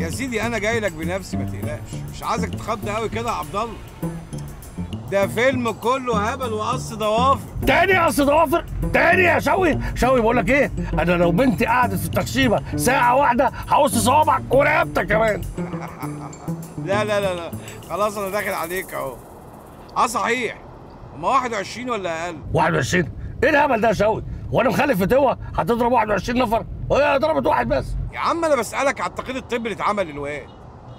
يا سيدي انا جاي لك بنفسي ما تقلقش، مش عايزك تتخض قوي كده يا عبد الله. ده فيلم كله هبل وقص ضوافر. تاني يا قص ضوافر؟ تاني يا شوقي؟ شوقي بقول لك ايه، انا لو بنتي قعدت في التخشيبه ساعه واحده هقص صوابعك ورقبتك كمان. لا لا لا لا خلاص انا داخل عليك اهو. صحيح، هما 21 ولا اقل؟ 21؟ ايه الهبل ده يا شوقي؟ هو انا مخلف فتوه هتضرب 21 نفر؟ وهي ضربت واحد بس. يا عم انا بسألك على التقرير الطبي اللي اتعمل للواد.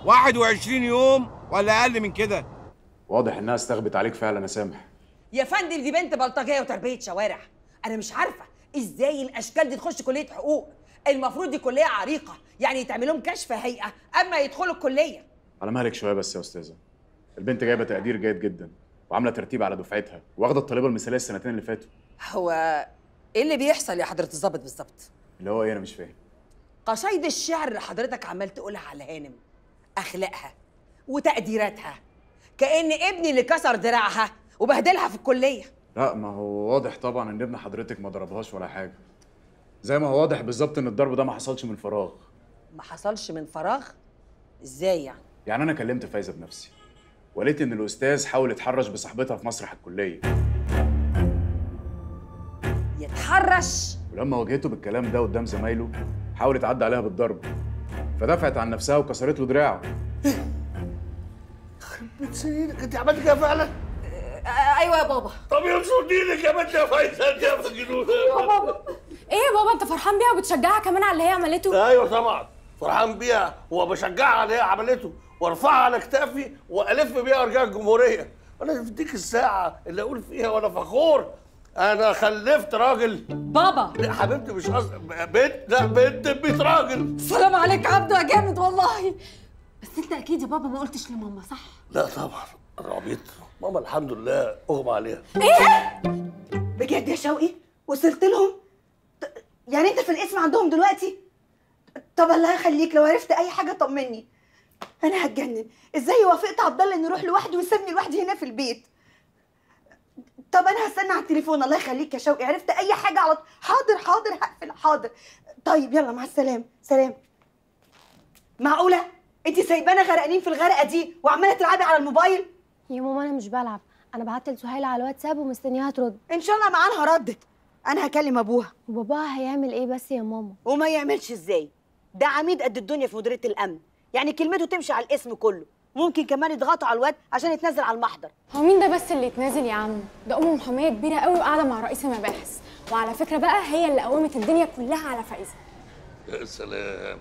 21 يوم ولا اقل من كده؟ واضح انها استغبت عليك فعلا يا سامح. يا فندم دي بنت بلطجيه وتربيه شوارع. انا مش عارفه ازاي الاشكال دي تخش كليه حقوق. المفروض دي كليه عريقه، يعني يتعمل لهم كشف هيئه اما يدخلوا الكليه. على مهلك شويه بس يا استاذه. البنت جايبه تقدير جيد جدا وعامله ترتيب على دفعتها واخده الطالبه المثاليه السنتين اللي فاتوا. هو ايه اللي بيحصل يا حضره الظابط بالظبط؟ اللي هو ايه؟ انا مش فاهم. قصايد الشعر اللي حضرتك عمال تقولها على هانم، اخلاقها وتقديراتها، كأن ابني اللي كسر دراعها وبهدلها في الكليه. لا، ما هو واضح طبعا ان ابن حضرتك ما ضربهاش ولا حاجه. زي ما هو واضح بالظبط ان الضرب ده ما حصلش من فراغ. ما حصلش من فراغ؟ ازاي يعني؟ يعني انا كلمت فايزه بنفسي وقالت ان الاستاذ حاول يتحرش بصاحبتها في مسرح الكليه. يتحرش؟ ولما واجهته بالكلام ده قدام زمايله حاول يتعدى عليها بالضرب، فدفعت عن نفسها وكسرت له دراعه. خربت سنينك، انت عملت كده فعلا؟ ايوه يا بابا. طب ينصر دينك يا بنت يا فايزه، انت يا مجنونه يا بابا. ايه يا بابا انت فرحان بيها وبتشجعها كمان على اللي هي عملته؟ ايوه طبعا فرحان بيها وبشجعها على اللي هي عملته وارفعها على كتافي والف بيها ارجاء الجمهوريه. انا في ديك الساعه اللي اقول فيها وانا فخور انا خلفت راجل. بابا لا حبيبتي مش قصدي بنت، لا بنت بيت راجل. سلام عليك عبده يا جامد والله. بس انت اكيد يا بابا ما قلتش لماما صح؟ لا طبعا انا عبيط، ماما الحمد لله اغمى عليها. ايه؟ بجد يا شوقي وصلت لهم؟ يعني انت في الاسم عندهم دلوقتي؟ طب الله يخليك لو عرفت اي حاجه طمني. انا هتجنن، ازاي وافقت عبد الله انه يروح لوحده ويسيبني لوحدي هنا في البيت؟ طب انا هستنى على التليفون. الله يخليك يا شوقي، عرفت اي حاجه على حاضر حاضر هقفل حاضر. طيب يلا مع السلامه. سلام. معقوله انت سايبانا غرقانين في الغرقه دي وعماله تلعبي على الموبايل؟ يا ماما انا مش بلعب، انا بعت لسهيله على الواتساب ومستنياها ترد. ان شاء الله معاها ردت. انا هكلم ابوها. وباباها هيعمل ايه بس يا ماما؟ وما يعملش ازاي؟ ده عميد قد الدنيا في مديريه الامن، يعني كلمته تمشي على الاسم كله. ممكن كمان يضغطوا على الواد عشان يتنزل على المحضر. هو مين ده بس اللي يتنازل يا عم؟ ده ام محاميه كبيره قوي وقاعده مع رئيس المباحث، وعلى فكره بقى هي اللي قومت الدنيا كلها على فايزه. يا سلام،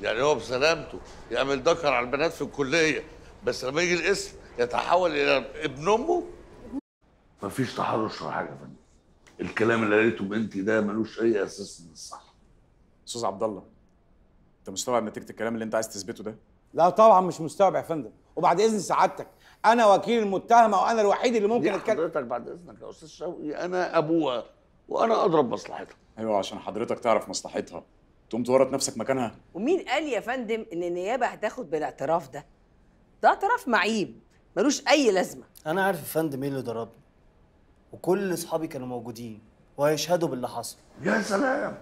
يعني هو بسلامته يعمل دكر على البنات في الكليه، بس لما يجي الاسم يتحول الى ابن امه. مفيش تحرش ولا حاجه يا فندم. الكلام اللي قالته بنتي ده ملوش اي اساس من الصح. استاذ عبد الله، انت مستوعب نتيجه الكلام اللي انت عايز تثبته ده؟ لا طبعا مش مستوعب يا فندم، وبعد اذن سعادتك انا وكيل المتهمه وانا الوحيد اللي ممكن اتكلم. حضرتك بعد اذنك يا استاذ شوقي، انا ابوها وانا اضرب مصلحتها. ايوه عشان حضرتك تعرف مصلحتها تقوم تورط نفسك مكانها. ومين قال يا فندم ان النيابه هتاخد بالاعتراف ده؟ ده اعتراف معيب ملوش اي لازمه. انا عارف يا فندم ايه اللي ضربني، وكل اصحابي كانوا موجودين وهيشهدوا باللي حصل. يا سلام،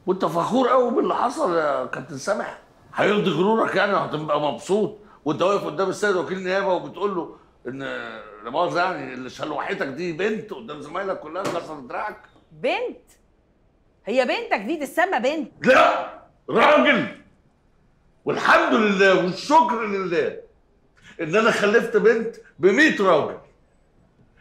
وانت فخور قوي باللي حصل يا كابتن سامح؟ هيرضي غرورك يعني وهتبقى مبسوط وانت واقف قدام السيد وكيل النيابه وبتقول له ان لا مؤاخذه يعني اللي شلوحتك دي بنت قدام زمايلك كلها كسرت دراعك؟ بنت؟ هي بنتك دي تتسمى بنت؟ لا راجل، والحمد لله والشكر لله ان انا خلفت بنت ب100 راجل.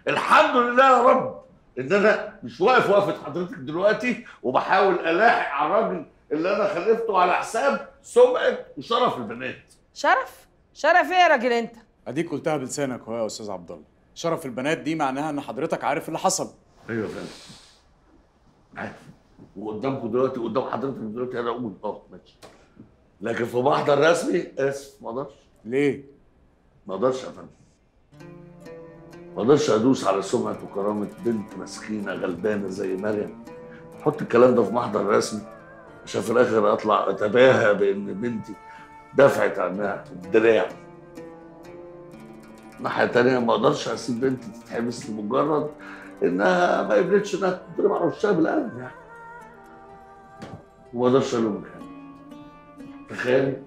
الحمد لله يا رب ان انا مش واقف وقفه حضرتك دلوقتي وبحاول الاحق على الراجل اللي انا خلفته على حساب سمعه وشرف البنات. شرف؟ شرف ايه يا راجل انت؟ اديك قلتها بلسانك اهو يا استاذ عبد الله. شرف البنات دي معناها ان حضرتك عارف اللي حصل. ايوه فعلا عارف، وقدامكم دلوقتي قدام حضرتك دلوقتي انا اقول ماشي، لكن في محضر رسمي اسف ما اقدرش. ليه؟ ما اقدرش يا فندم، ما اقدرش ادوس على سمعه وكرامه بنت مسكينه غلبانه زي مريم. حط الكلام ده في محضر رسمي عشان في الاخر اطلع اتباهى بان بنتي دفعت عنها الدراع. الناحيه الثانيه ما اقدرش اسيب بنتي تتحبس لمجرد انها ما قبلتش انها تضرب على وشها بالقلم يعني. وما اقدرش الومك يعني. تخيل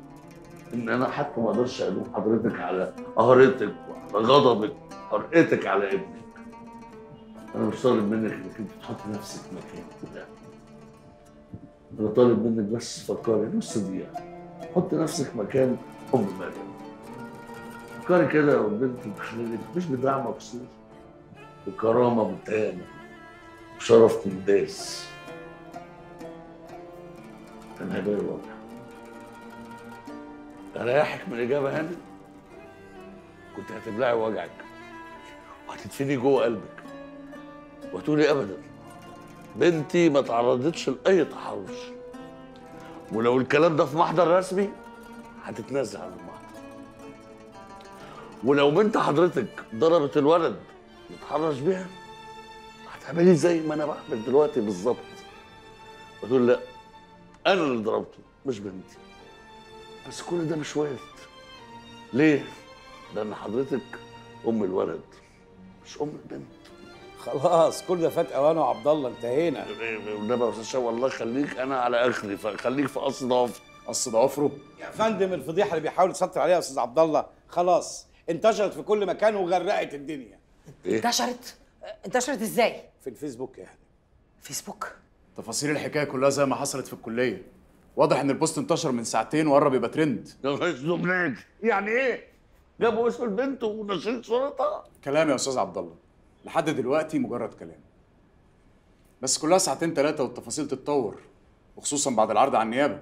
ان انا حتى ما اقدرش الوم حضرتك على قهرتك وعلى غضبك وحرقتك على ابنك. انا مش طالب منك انك انت تحط نفسك مكاني، لا. انا طالب منك بس فكري نص دقيقه، حط نفسك مكان ام مريم. فكري كده والبنت بخلالك مش بدعم مكسور، بكرامه متهانه، بشرف منداس. كان هيبقى واضح. اريحك من الاجابه هاني، كنت هتبلعي وجعك وهتدفني جوه قلبك وتقولي ابدا بنتي ما تعرضتش لاي تحرش، ولو الكلام ده في محضر رسمي هتتنازل عن المحضر، ولو بنت حضرتك ضربت الولد اللي اتحرش بيها هتعملي زي ما انا بعمل دلوقتي بالظبط، وتقول لا انا اللي ضربته مش بنتي. بس كل ده مش وارد. ليه؟ لان حضرتك ام الولد مش ام البنت. خلاص كل ده فات اوانه يا عبد الله، انتهينا. والنبي يا استاذ شوقي الله يخليك انا على اخري، فخليك في قص ضعف. قص ضوافره؟ يا فندم الفضيحه اللي بيحاول يسيطر عليها يا استاذ عبد الله خلاص انتشرت في كل مكان وغرقت الدنيا. انتشرت ازاي؟ في الفيسبوك يعني. فيسبوك؟ تفاصيل الحكايه كلها زي ما حصلت في الكليه. واضح ان البوست انتشر من ساعتين وقرب يبقى ترند. يعني ايه؟ جابوا اسم البنت ونشرت صورتها؟ كلام يا استاذ عبد الله، لحد دلوقتي مجرد كلام. بس كلها ساعتين ثلاثه والتفاصيل تتطور، وخصوصا بعد العرض على النيابه.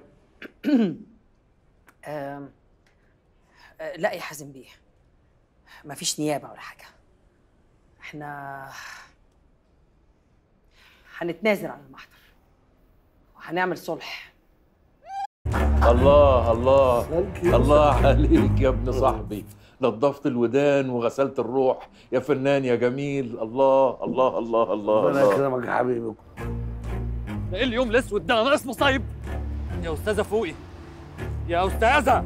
لا يا حازم بيه، مفيش نيابه ولا حاجه. احنا هنتنازل عن المحضر وهنعمل صلح. الله الله الله عليك يا ابن صاحبي، نظفت الودان وغسلت الروح يا فنان يا جميل. الله الله الله الله ربنا يكرمك يا حبيبي. ده ايه اليوم الاسود ده؟ انا اسمه صايب يا استاذه فوقي، يا استاذه.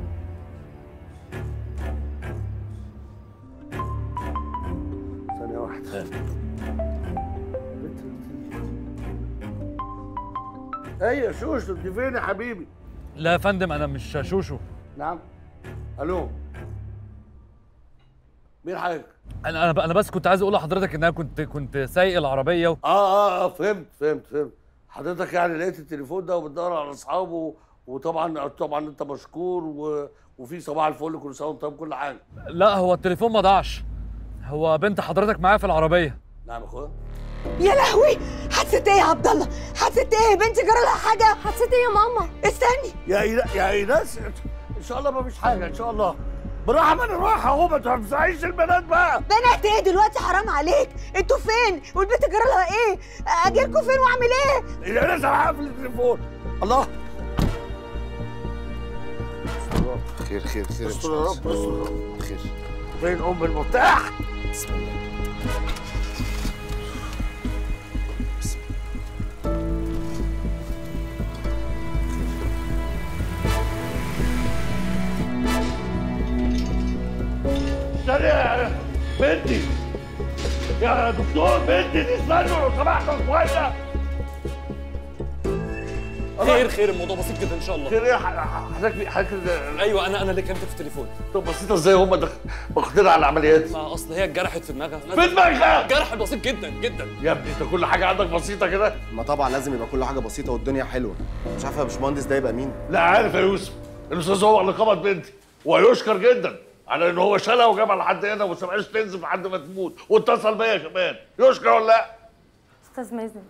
ثانيه واحده. ايه يا شوشو انت فين يا حبيبي؟ لا يا فندم انا مش شوشو. نعم. الو مين حضرتك؟ انا بس كنت عايز اقول لحضرتك ان انا كنت سايق العربيه فهمت. حضرتك يعني لقيت التليفون ده وبتدور على اصحابه، وطبعا انت مشكور وفي صباح الفل كل سنه وانت طيب كل حاجه. لا هو التليفون ما ضاعش، هو بنت حضرتك معايا في العربيه. نعم يا اخويا. يا لهوي، حادثة ايه يا عبد الله؟ حادثة ايه؟ بنتي جرى لها حاجة؟ حادثة ايه يا ماما؟ استني يا ايناس ان شاء الله ما فيش حاجه ان شاء الله. بالراحه من الراحه اهو، ما تفزعيش البنات بقى. بنات ايه دلوقتي؟ حرام عليك، انتوا فين؟ والبنت جرى لها ايه؟ اجيلكوا فين واعمل ايه؟ يا ناس انا هقفل التليفون. الله خير خير خير استر يا رب استر. خير. فين ام المفتاح؟ بسم الله. يا بنتي يا دكتور، بنتي دي استنوا لو سمحتوا شويه. خير الموضوع بسيط جدا ان شاء الله. خير ايه حضرتك؟ ايوه انا اللي كلمت في التليفون. طب بسيطه ازاي هم واخدين على العمليات؟ ما اصل هي اتجرحت في دماغها. في دماغها؟ جرح بسيط جدا جدا يا ابني انت كل حاجه عندك بسيطه كده؟ ما طبعا لازم يبقى كل حاجه بسيطه والدنيا حلوه. مش عارف يا باشمهندس ده يبقى مين؟ لا عارف يا يوسف، الاستاذ هو اللي قبض بنتي ويشكر جدا على ان هو شالها وجابها لحد هنا وما سمعش تنزل لحد ما تموت، واتصل بيا كمان. يشكر ولا لا؟ استاذ مازن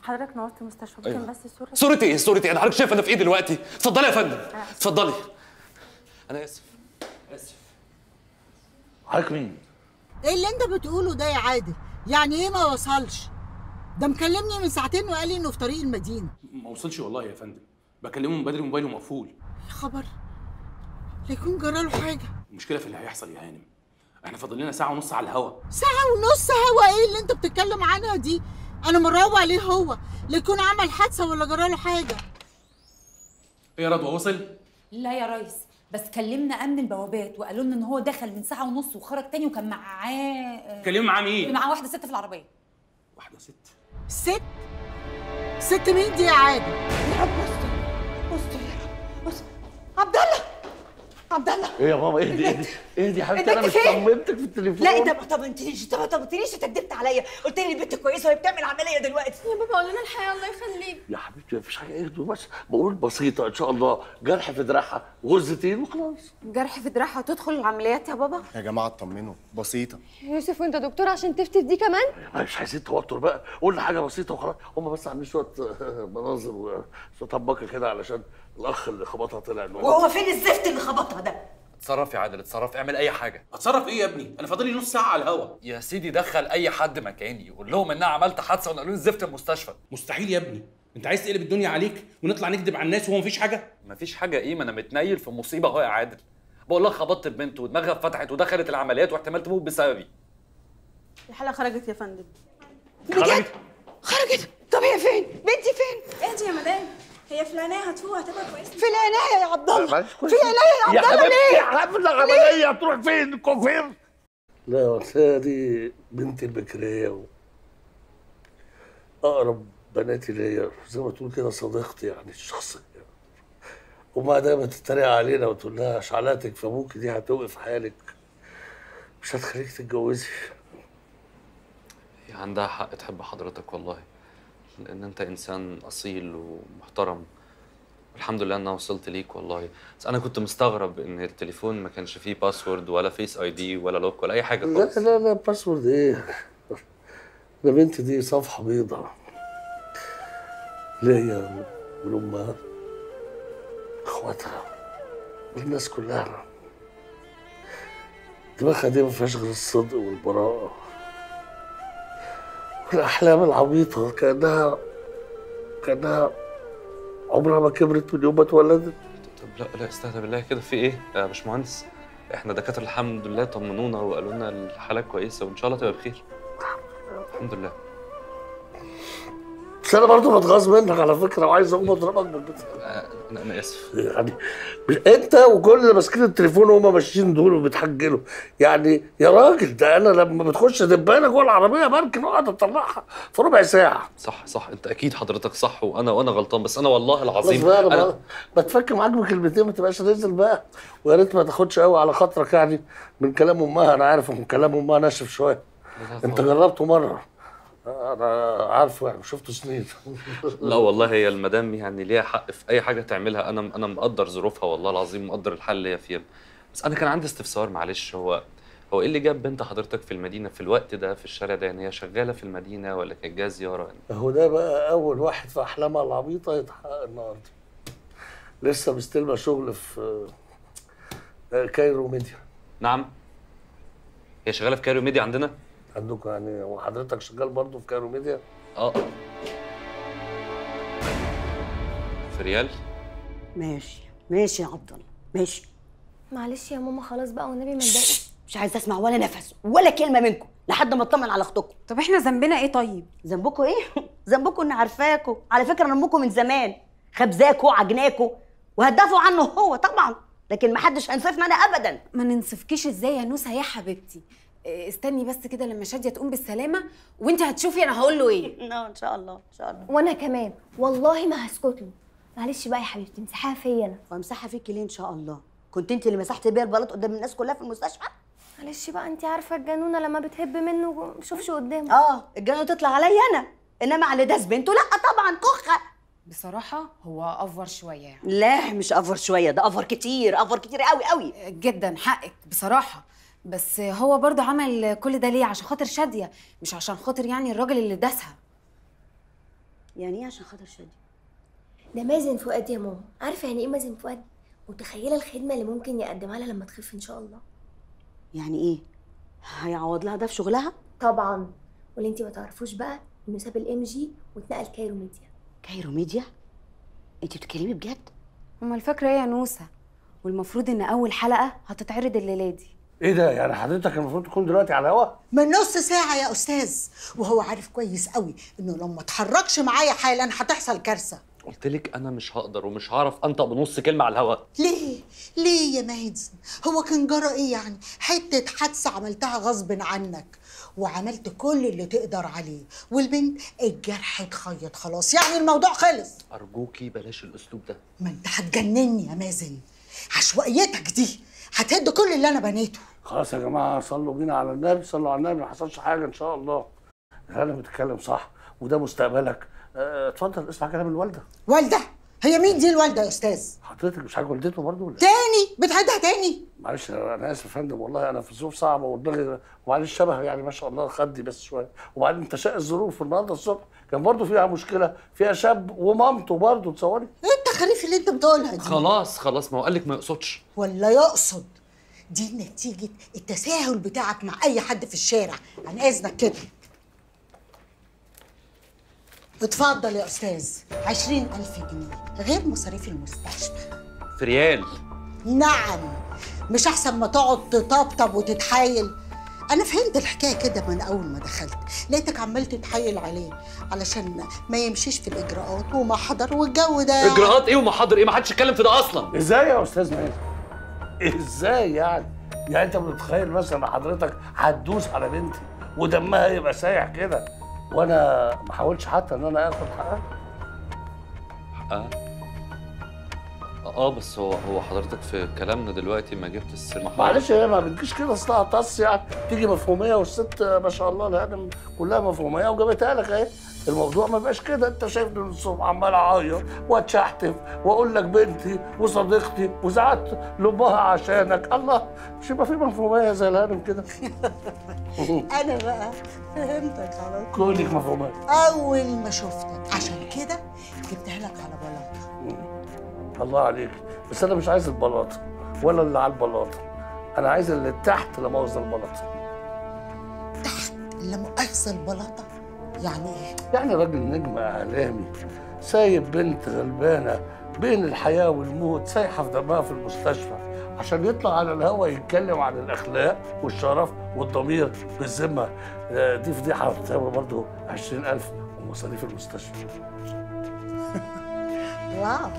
حضرتك نورت المستشفى، ممكن بس صورة ايه؟ انا حضرتك شايف انا في ايه دلوقتي؟ اتفضلي يا فندم اتفضلي. انا اسف. حضرتك مين؟ ايه اللي انت بتقوله ده يا عادل؟ يعني ايه ما وصلش؟ ده مكلمني من ساعتين وقال لي انه في طريق المدينه. ما وصلش والله يا فندم، بكلمه من بدري موبايله مقفول. يا خبر، لا يكون جرى له حاجه. المشكله في اللي هيحصل يا هانم، احنا فاضل لنا ساعه ونص على الهوا. ساعه ونص هوا؟ ايه اللي انت بتتكلم عنها دي؟ انا مراوغ عليه هو، لا يكون عمل حادثه ولا جرى له حاجه. ايه يا رضوى وصل؟ لا يا ريس، بس كلمنا امن البوابات وقالوا لنا ان هو دخل من ساعه ونص وخرج تاني وكان معاه. كلموا معاه مين؟ معاه واحده ست في العربيه. واحده ست؟ ست مين دي يا عادل؟ يا رب استر استر يا رب. استر عبد الله عبد الله ايه يا ماما؟ اهدي يا حبيبتي، انا مش طمنتك في التليفون. لا انت ما طمنتنيش، انت كدبت عليا، قلت لي البنت كويسه وهي بتعمل عمليه دلوقتي. يا بابا قول لنا الحقيقه الله يخليك. يا حبيبتي مفيش حاجه، اهدوا بس، بقول بسيطه ان شاء الله، جرح في دراعها غزتين وخلاص. جرح في دراعها تدخل العمليات يا بابا؟ يا جماعه اطمنوا، بسيطه. يوسف وانت دكتور عشان تفتي دي كمان؟ مش عايزين توتر بقى، قلنا حاجه بسيطه وخلاص. هم بس عاملين شويه مناظر وشويه طباكه كده علشان الاخ اللي خبطها طلع له. وهو فين الزفت اللي خبطها ده؟ اتصرف يا عادل، اتصرف، اعمل اي حاجه. اتصرف ايه يا ابني؟ انا فاضل لي نص ساعه على الهوا. يا سيدي دخل اي حد مكاني يقول لهم ان انا عملت حادثه ونقلوا لي الزفت المستشفى. مستحيل يا ابني، انت عايز تقلب الدنيا عليك ونطلع نكذب على الناس وهو مفيش حاجه؟ مفيش حاجه ايه؟ ما انا متنيل في مصيبه اهو يا عادل. بقول لك خبطت ببنت ودماغها اتفتحت ودخلت العمليات واحتمال تموت بسببي. الحاله خرجت يا فندم. بجد؟ خرجت؟ طب هي فين؟ بنتي فين؟ اهدي يا مدام، هي في العنايه هتفوق هتبقى كويسه. في العناية يا عبد الله، في يا العناية يا عبد الله ليه؟ يا حبيبتي العمليه هتروح فين؟ كوفير؟ لا وسام دي بنتي البكريه اقرب بناتي ليا، زي ما تقول كده صديقتي يعني الشخصيه. وما دام تتريق علينا وتقول لها شعلاتك في ابوك دي هتوقف حالك، مش هتخليك تتجوزي. هي عندها حق تحب حضرتك والله، لان انت انسان اصيل ومحترم، والحمد لله ان انا وصلت ليك والله. بس انا كنت مستغرب ان التليفون ما كانش فيه باسورد ولا فيس اي دي ولا لوك ولا اي حاجه خالص. لا باسورد ايه؟ ده بنتي دي صفحه بيضاء ليا من امها، اخواتها، والناس كلها. دماغها دي ما فيهاش غير الصدق والبراءه والاحلام العبيطه، كانها عمرها ما كبرت من يوم ما اتولدت. طب لا استهدى بالله كده، في ايه يا باشمهندس؟ احنا دكاتره الحمد لله طمنونا وقالوا لنا الحاله كويسه وان شاء الله تبقى بخير. الحمد لله. بس انا برضه بتغاظ منك على فكره، وعايز اقوم اضربك بالبتاع. انا اسف. يعني انت وكل اللي ماسكين التليفون وهم ماشيين دول وبيتحجلوا، يعني يا راجل ده انا لما بتخش دبانه جوه العربيه بركن واقعد اطلعها في ربع ساعه. صح انت اكيد حضرتك صح وانا غلطان، بس انا والله العظيم انا بتفك معاك بكلمتين ما تبقاش نزل بقى، ويا ريت ما تاخدش قوي على خاطرك يعني من كلام امها. انا عارف ان كلام امها ناشف شويه، انت جربته مره انا عارفه يعني شفته سنين. لا والله هي المدام يعني ليها حق في اي حاجه تعملها، انا مقدر ظروفها والله العظيم، مقدر الحل اللي هي فيه. بس انا كان عندي استفسار معلش، هو ايه اللي جاب بنت حضرتك في المدينه في الوقت ده في الشارع ده؟ يعني هي شغاله في المدينه ولا كانت جايه زياره يعني؟ هو ده بقى اول واحد في احلامها العبيطه يتحقق النهارده. لسه مستلمه شغل في كايرو ميديا. نعم، هي شغاله في كايرو ميديا عندنا؟ عندكم يعني؟ وحضرتك شغال برضه في كايرو ميديا؟ في ريال؟ ماشي يا عبد الله، ماشي. معلش يا ماما خلاص بقى والنبي ما تضايقش. مش عايزه اسمع ولا نفس ولا كلمه منكم لحد ما اطمن على اختكم. طب احنا ذنبنا ايه طيب؟ ذنبكم ايه؟ ذنبكم اني عارفاكم، على فكره انا امكم من زمان، خبزاكوا عجناكوا وهتدافعوا عنه هو طبعا، لكن ما حدش هينصفنا انا ابدا. ما ننصفكيش ازاي يا نوسه يا حبيبتي؟ استني بس كده لما شاديه تقوم بالسلامه وانت هتشوفي انا هقول له ايه. لا ان شاء الله وانا كمان والله ما هسكت له. معلش بقى يا حبيبتي امسحيها فيا انا. وامسحها فيكي ليه ان شاء الله؟ كنت انت اللي مسحتي بيها البلاط قدام الناس كلها في المستشفى؟ معلش بقى انت عارفه الجنونه لما بتهب منه ما بشوفش قدامه. الجنونه تطلع عليا انا، انما على داس بنته لا طبعا كخه. بصراحه هو افور شويه يعني. لا مش افور شويه، ده افور كتير قوي قوي جدا. حقك بصراحه، بس هو برضو عمل كل ده ليه؟ عشان خاطر شاديه، مش عشان خاطر يعني الراجل اللي داسها. يعني ايه عشان خاطر شاديه؟ ده مازن فؤاد يا ماما. عارفه يعني ايه مازن فؤاد؟ متخيله الخدمه اللي ممكن يقدمها لها لما تخف ان شاء الله؟ يعني ايه؟ هيعوض لها ده في شغلها؟ طبعا. واللي انت ما تعرفوش بقى انه ساب الام جي واتنقل كايرو ميديا. كايرو ميديا؟ انت بتتكلمي بجد؟ امال الفكره ايه يا نوسه؟ والمفروض ان اول حلقه هتتعرض الليله دي. ايه ده؟ يعني حضرتك المفروض تكون دلوقتي على الهوا؟ من نص ساعة يا أستاذ، وهو عارف كويس قوي إنه لو ما اتحركش معايا حالا هتحصل كارثة. قلت لك انا مش هقدر ومش هعرف انطق بنص كلمه على الهوا. ليه يا مازن؟ هو كان جرى إيه يعني؟ حتة حادثة عملتها غصب عنك، وعملت كل اللي تقدر عليه، والبنت الجرح اتخيط خلاص، يعني الموضوع خلص. ارجوكي بلاش الاسلوب ده. ما انت هتجنني يا مازن. عشوائيتك دي هتهد كل اللي انا بنيته. خلاص يا جماعه، صلوا بينا على النبي، صلوا على النبي، ما حصلش حاجه ان شاء الله. انا بتتكلم صح وده مستقبلك. اتفضل اسمع كلام الوالده. والده؟ هي مين دي الوالده يا استاذ؟ حضرتك مش حاجه والدته برضه ولا؟ تاني بتعيدها تاني؟ معلش انا اسف يا فندم، والله انا في ظروف صعبه ودماغي، ومعلش شبه يعني ما شاء الله خدي بس شويه، وبعدين تشاء الظروف. النهارده الصبح كان برضه فيها مشكله، فيها شاب ومامته برضه، تصوري؟ ايه التخاريف اللي انت بتقولها دي؟ خلاص ما هو قال لك ما يقصدش. ولا يقصد؟ دي نتيجه التساهل بتاعك مع اي حد في الشارع. عن اذنك كده. اتفضل يا استاذ، 20,000 جنيه غير مصاريف المستشفى. في ريال؟ نعم. مش احسن ما تقعد تطبطب وتتحايل؟ انا فهمت الحكايه كده من اول ما دخلت، لقيتك عمال تتحايل عليه علشان ما يمشيش في الاجراءات ومحضر والجو ده. اجراءات ايه ومحضر ايه؟ ما حدش اتكلم في ده اصلا. ازاي يا استاذ مازن؟ ازاي يعني؟ يعني انت متخيل مثلا حضرتك هتدوس على بنتي ودمها يبقى سايح كده وانا ما حاولتش حتى ان انا اخد حقها؟ بس هو حضرتك في كلامنا دلوقتي ما جبت السر. معلش هي ما بتجيش كده اصلها طص يعني، تيجي مفهوميه، والست ما شاء الله الهانم كلها مفهوميه وجابتها لك اهي. الموضوع ما بقاش كده، انت شايفني من الصبح عمال اعيط واتشحتف واقول لك بنتي وصديقتي وزعلت لامها عشانك. الله، مش يبقى في مفهوميه زي الهانم كده؟ انا بقى فهمتك على طول. كلك مفهوميه. اول ما شفتك عشان كده جبتها لك على بلاطه. الله عليك، بس انا مش عايز البلاطه ولا اللي على البلاطه، انا عايز اللي تحت لا مؤاخذه البلاطه. تحت لا مؤاخذه البلاطه؟ يعني ايه؟ يعني راجل نجم اعلامي سايب بنت غلبانه بين الحياه والموت، سايحه في دمها في المستشفى عشان يطلع على الهوا يتكلم عن الاخلاق والشرف والضمير بالذمه. دي فضيحه بتساوي برضه 20,000 ومصاريف المستشفى. واو،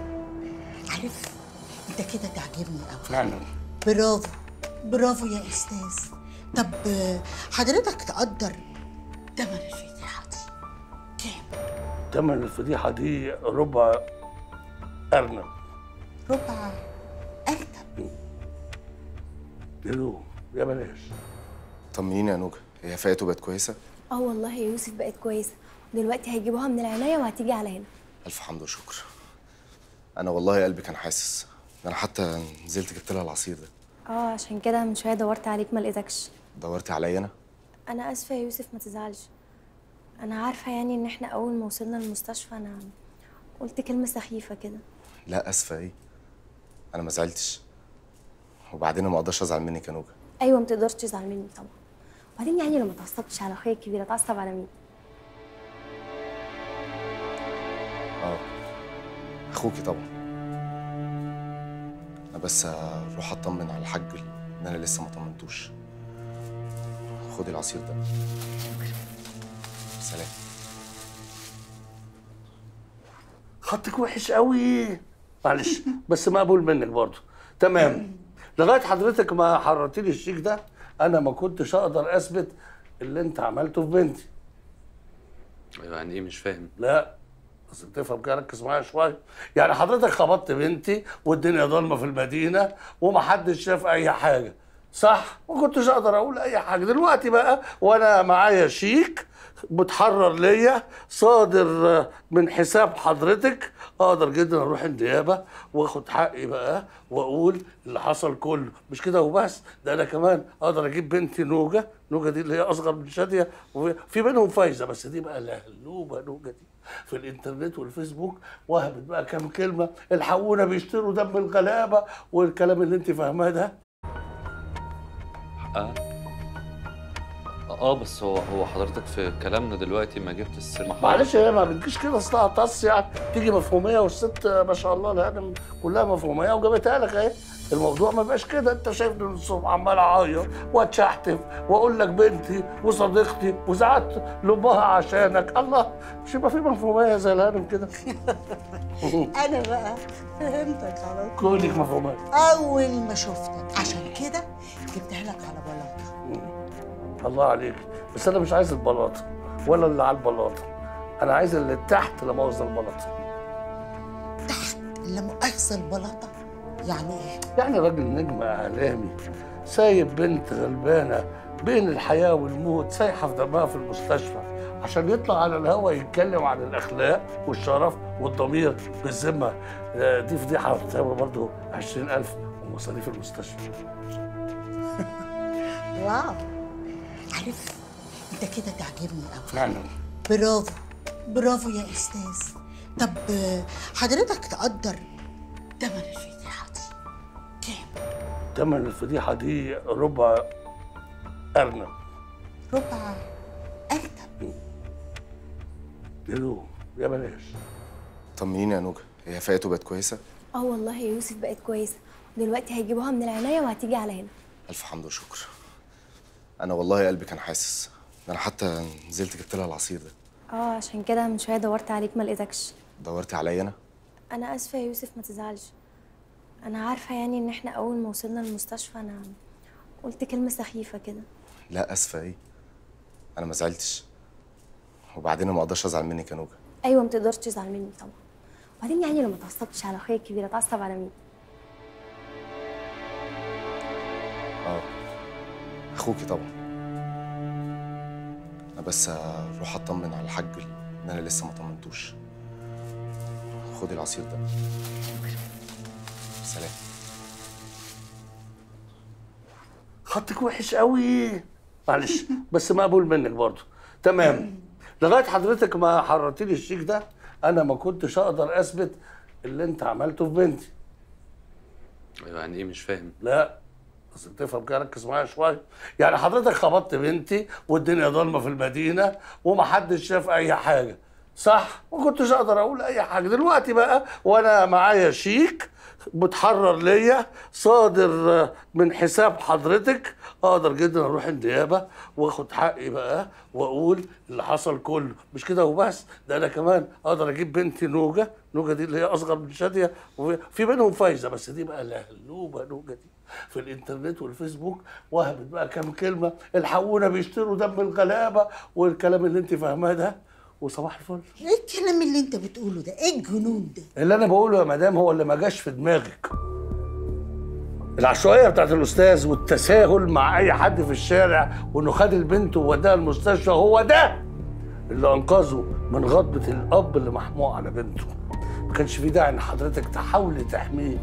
عارف انت كده تعجبني قوي فعلا. برافو برافو يا استاذ. طب حضرتك تقدر تمن الفضيحه دي كام؟ تمن الفضيحه دي ربع ارنب. ربع ارنب؟ يا بلاش. طمنيني يا نوجه، هي فاقت وبقت كويسه؟ والله يا يوسف بقت كويسه، دلوقتي هيجيبوها من العنايه وهتيجي على هنا. الف حمد وشكر. انا والله قلبي كان حاسس، انا حتى نزلت جبت لها العصير ده. عشان كده من شويه دورت عليك ما لقيتكش. دورتي عليا انا؟ انا اسفه يا يوسف، ما تزعلش. انا عارفه يعني ان احنا اول ما وصلنا المستشفى انا قلت كلمه سخيفه كده. لا اسفه ايه، انا ما زعلتش، وبعدين ما اقدرش ازعل منك يا نوجه. ايوه ما تقدرش تزعل مني طبعا، وبعدين يعني لو ما اتعصبتش على اخويا الكبير اتعصب على مين؟ اخوكي طبعا. انا بس اروح اطمن على الحاج ان انا لسه ما طمنتوش. خدي العصير ده. سلام. خطك وحش قوي، معلش بس مقبول منك برضه. تمام. لغايه حضرتك ما حررتي لي الشيك ده انا ما كنتش اقدر اثبت اللي انت عملته في بنتي. يعني ايه؟ مش فاهم. لا بس تفهم كده، ركز معايا شويه. يعني حضرتك خبطت بنتي والدنيا ضلمه في المدينه ومحدش شاف اي حاجه، صح؟ ما كنتش اقدر اقول اي حاجه. دلوقتي بقى وانا معايا شيك متحرر ليا صادر من حساب حضرتك، اقدر جدا اروح النيابه واخد حقي بقى واقول اللي حصل كله. مش كده وبس، ده انا كمان اقدر اجيب بنتي نوجه دي اللي هي اصغر من شاديه، وفي بينهم فايزه، بس دي بقى لهلوبه نوجه دي في الانترنت والفيسبوك وهبت بقى كام كلمه، الحقونا بيشتروا دم الغلابه والكلام اللي انت فاهماه ده. بس هو حضرتك في كلامنا دلوقتي ما جبت السر. معلش هي ما بتجيش كده اصلها طص يعني، تيجي مفهوميه، والست ما شاء الله الهانم كلها مفهوميه وجابتها لك اهي. الموضوع ما بقاش كده، انت شايفني من الصبح عمال اعيط واتشحتف واقول لك بنتي وصديقتي وزعلت لامها عشانك. الله، مش يبقى في مفهوميه زي الهانم كده؟ انا بقى فهمتك على طول. كلك مفهوميه. اول ما شفتك عشان كده جبتها لك على بلاطه. الله عليك، بس انا مش عايز البلاطه ولا اللي على البلاطه، انا عايز اللي تحت لا مؤاخذه البلاطه. تحت لا مؤاخذه البلاطه؟ يعني ايه؟ يعني راجل نجم اعلامي سايب بنت غلبانه بين الحياه والموت سايحه في دمها في المستشفى عشان يطلع على الهوا يتكلم عن الاخلاق والشرف والضمير بالذمه. دي فضيحه بتساوي برضه 20,000 ومصاريف المستشفى. واو، عارف انت كده تعجبني قوي فعلا. برافو برافو يا استاذ. طب حضرتك تقدر تمن الفضيحه دي كام؟ تمن الفضيحه دي ربع ارنب. ربع يا بلاش. طمنيني يا نوجة، هي فايته بقت كويسه؟ اه والله يا يوسف بقت كويسه، دلوقتي هيجيبوها من العنايه وهتيجي على هنا. الف حمد وشكر. انا والله قلبي كان حاسس، انا حتى نزلت جبت لها العصير ده. عشان كده من شويه دورت عليك ما لقيتكش. دورتي عليا انا؟ انا اسفه يا يوسف، ما تزعلش. انا عارفه يعني ان احنا اول ما وصلنا المستشفى انا قلت كلمه سخيفه كده. لا اسفه ايه، انا ما زعلتش، وبعدين ما اقدرش ازعل منك يا نوجة. ايوه ما تقدرش تزعل مني طبعا، وبعدين يعني لو ما اتعصبتش على اخويا الكبير اتعصب على مين؟ اخوكي طبعا. انا بس اروح اطمن على الحاج ان انا لسه ما طمنتوش. خدي العصير ده. سلام. خطك وحش قوي، معلش بس مقبول منك برضه. تمام. لغايه حضرتك ما حررتي لي الشيك ده انا ما كنتش اقدر اثبت اللي انت عملته في بنتي. ايوه يعني ايه؟ مش فاهم. لا بس تفهم كده، ركز معايا شويه. يعني حضرتك خبطت بنتي والدنيا ضلمه في المدينه ومحدش شاف اي حاجه، صح؟ ما كنتش اقدر اقول اي حاجه. دلوقتي بقى وانا معايا شيك متحرر ليا صادر من حساب حضرتك، اقدر جدا اروح النيابه واخد حقي بقى واقول اللي حصل كله. مش كده وبس، ده انا كمان اقدر اجيب بنتي نوجة. نوجة دي اللي هي اصغر من شاديه، وفي بينهم فايزه، بس دي بقى لهلوبه. نوجة دي في الانترنت والفيسبوك وهبت بقى كام كلمه، الحقونا بيشتروا دم الغلابه والكلام اللي انت فاهماه ده، وصباح الفل. ايه الكلام اللي انت بتقوله ده؟ ايه الجنون ده؟ اللي انا بقوله يا مدام هو اللي ما جاش في دماغك. العشوائيه بتاعت الاستاذ والتساهل مع اي حد في الشارع وانه خد البنت ووداها المستشفى، هو ده اللي انقذه من غضبه الاب اللي محموق على بنته. ما كانش في داعي ان حضرتك تحاولي تحميه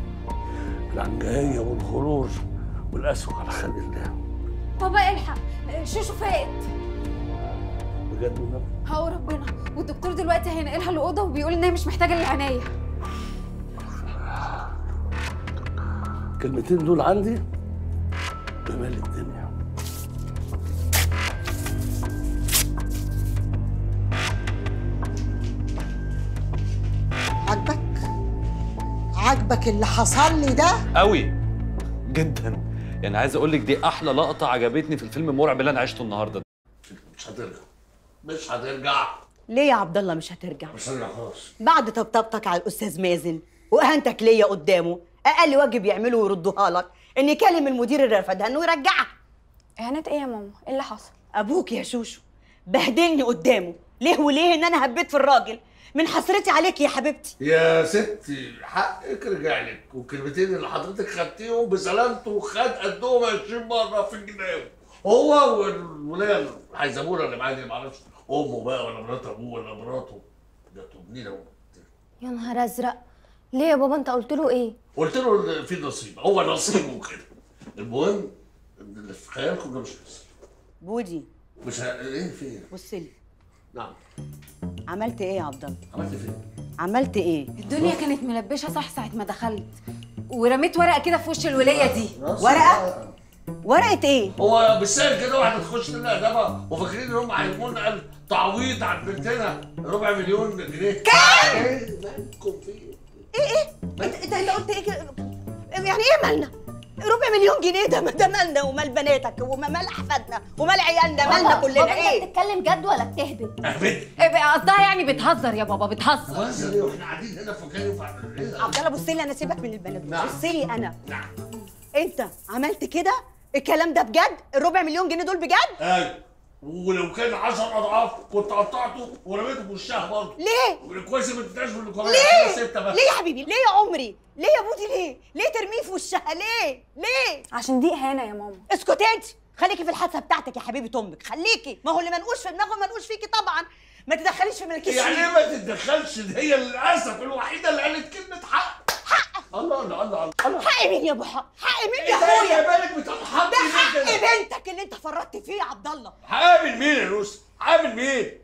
العنجهيه والغرور والقسوه على خلق الله. بابا الحق، شوشو فات. بجد والنبي؟ هو ربنا، والدكتور دلوقتي هينقلها الاوضه وبيقول ان هي مش محتاجه للعنايه. الكلمتين دول عندي بمال الدنيا. عاجبك اللي حصل لي ده؟ قوي جدا. يعني عايز اقول لك دي احلى لقطه عجبتني في الفيلم المرعب اللي انا عشته النهارده. مش هترجع، مش هترجع. ليه يا عبد الله مش هترجع؟ مش هرجع خلاص. بعد طبطبتك على الاستاذ مازن واهانتك ليا قدامه، اقل واجب يعمله ويردوها لك ان يكلم المدير اللي رفضها انه يرجعها. اهانات ايه يا ماما؟ ايه اللي حصل؟ ابوك يا شوشو بهدلني قدامه. ليه وليه ان انا هبيت في الراجل؟ من حسرتي عليك يا حبيبتي. يا ستي حقك رجع لك، والكلمتين اللي حضرتك خدتيهم بسلامته خد قدهم 20 مره في الجناب. هو والولايه الحيزبونه اللي معايا دي، معرفش امه بقى ولا مرات ابوه ولا مراته، ده تبنينا. يا نهار ازرق، ليه يا بابا؟ انت قلت له ايه؟ قلت له في نصيب، هو نصيبه كده. المهم اللي في خيالكم ده مش هيحصل. بودي مش ايه في ايه؟ بص لي. نعم. عملت ايه يا عبد الله؟ عملت فين؟ عملت ايه؟ الدنيا كانت ملبشه صح ساعه ما دخلت، ورميت ورقه كده في وش الوليه دي. ورقه؟ ورقه ايه؟ هو بالسهل كده واحده تخش لنا ادابه وفاكرين ان هم هيجيبوا لنا تعويض عن بنتنا 250,000 جنيه. كام؟ ايه مالكم في ايه؟ ايه؟ انت قلت ايه كده؟ يعني ايه مالنا؟ 250,000 جنيه ده مالنا ومال بناتك ومال احفادنا ومال عيالنا، مالنا كلنا. بابا ايه؟ انت بتتكلم جد ولا بتهبل؟ قصدها يعني بتهزر يا بابا، بتهزر. بهزر ايه واحنا قاعدين هنا في مكان ينفع ايه؟ عبد الله بص لي، انا سيبك من البنات. نعم. بص لي انا. نعم. انت عملت كده؟ الكلام ده بجد؟ ال400,000 جنيه دول بجد؟ ايوه. ولو كان 10 اضعاف كنت قطعته ورميته في وشها برضه. ليه؟ كويس ما تبقاش بالكوبايه. ليه؟ 6 بس. ليه يا حبيبي؟ ليه يا عمري؟ ليه يا بودي؟ ليه ترميه في وشها؟ ليه؟ عشان دي اهانه يا ماما. اسكتي انت، خليكي في الحادثه بتاعتك يا حبيبه امك، خليكي، ما هو اللي منقوش في دماغه منقوش فيكي طبعا. ما تدخليش في ملكيش. يعني ايه ما تتدخلش؟ هي للاسف الوحيده اللي قالت كلمه حق. الله الله الله الله. حق مين يا ابو حق؟ حق مين يا اخويا؟ اخويا؟ ايه مالك بتضحكي؟ ده حق بنتك اللي انت فرطت فيه يا عبد الله. هقابل مين يا روس؟ هقابل مين؟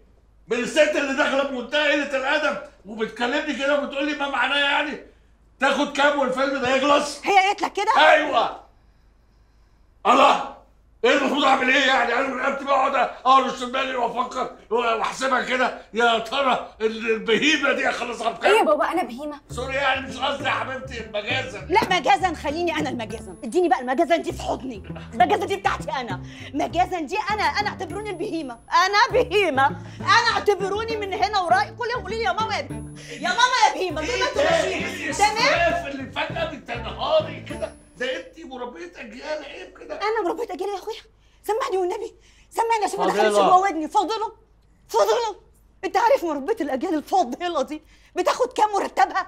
من الست اللي داخله بمنتهى قله الادب وبتكلمني كده وبتقول لي ما معناه يعني تاخد كام والفيلم ده يخلص؟ هي قالت لك كده؟ ايوه. الله، ايه المفروض اعمل ايه يعني؟ انا من رقبتي بقعد اقرش بالي وافكر واحسبها كده، يا ترى البهيمه دي اخلصها بكام؟ ايه يا بابا انا بهيمه؟ سوري يعني مش قصدي يا حبيبتي، مجازا. لا مجازا، خليني انا المجازا، اديني بقى المجازا دي في حضني، المجازا دي بتاعتي انا، مجازا دي انا اعتبروني البهيمه، انا بهيمه، انا اعتبروني من هنا ورايح، كل يوم قولي لي يا ماما يا بهيمه، يا ماما يا بهيمه، زي ما انتوا ماشيين تمام. اللي فجاه بتنهاري كده، ده انت مربيه اجيال، عيب كده. انا مربيه اجيال يا اخويا؟ سمعني والنبي، سمعني عشان ما دخلش جوه ودني. فاضله انت عارف مربيه الاجيال الفاضله دي بتاخد كام مرتبها؟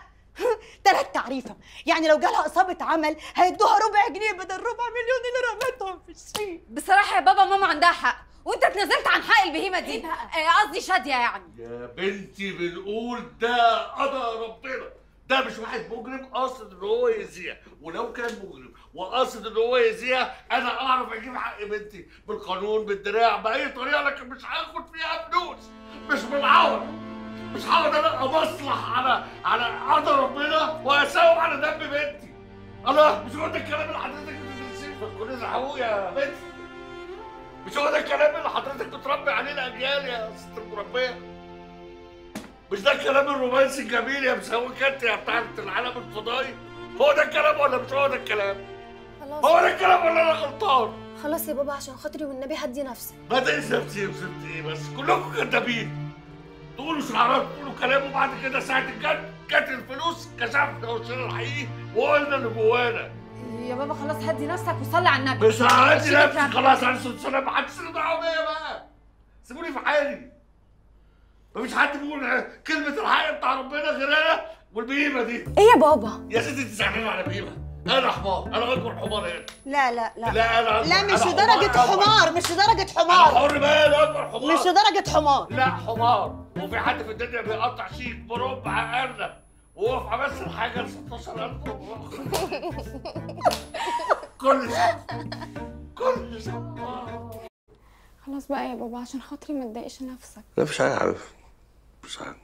3 تعريفه، يعني لو جالها اصابه عمل هيدوها ربع جنيه بدل ربع مليون اللي رمتهم في الشيء. بصراحه يا بابا ماما عندها حق، وانت اتنازلت عن حق البهيمه دي. قصدي شاديه يعني. يا بنتي بنقول ده قضى ربنا، ده مش واحد مجرم قاصد ان هو يذيع، ولو كان مجرم وقاصد ان هو يذيع انا اعرف اجيب حق بنتي بالقانون بالدراع باي طريقه، لكن مش هاخد فيها فلوس، مش بالعور، مش هقعد انا مصلح على قضى ربنا واساوم على دم بنتي. الله، مش هو ده الكلام اللي حضرتك بتدرسيه في الكليه حقوق يا بنتي؟ مش هو ده الكلام اللي حضرتك بتربي عليه الاجيال يا ست المربيه؟ مش ده الكلام الرومانسي الجميل يا مسوكه انت يا بتاعت العالم الفضائي؟ هو ده الكلام ولا مش هو ده الكلام؟ خلاص هو ده الكلام ولا انا غلطان؟ خلاص يا بابا عشان خاطري والنبي هدي نفسك. ما تقيس نفسي يا ست ايه بس؟ كلكم كدابين، تقولوا شعارات تقولوا كلام وبعد كده ساعه الجد جت الفلوس كشفنا وشنا الحقيقي وقلنا اللي جوانا. يا بابا خلاص هدي نفسك وصلي على النبي. مش هدي نفسي خلاص، عليه الصلاه والسلام، ما حدش له دعوه بيا بقى، سيبوني في حالي. مفيش حد بيقول كلمة الحق بتاع ربنا غير أنا والبهيمة دي. ايه يا بابا؟ يا ستي انت زعلانة على بهيمة، أنا حمار، أنا أكبر حمار هنا. لا لا مش لدرجة حمار، مش لدرجة حمار. أنا حر بقى، أنا أكبر حمار. مش لدرجة حمار. لا حمار، وفي حد في الدنيا بيقطع شيك بربع أرنب وهو في عباس الحاجة ل 16,000 كل شهر. خلاص بقى يا بابا عشان خاطري ما تضايقش نفسك. لا مش حاجة يا حبيبي، مش حاجة.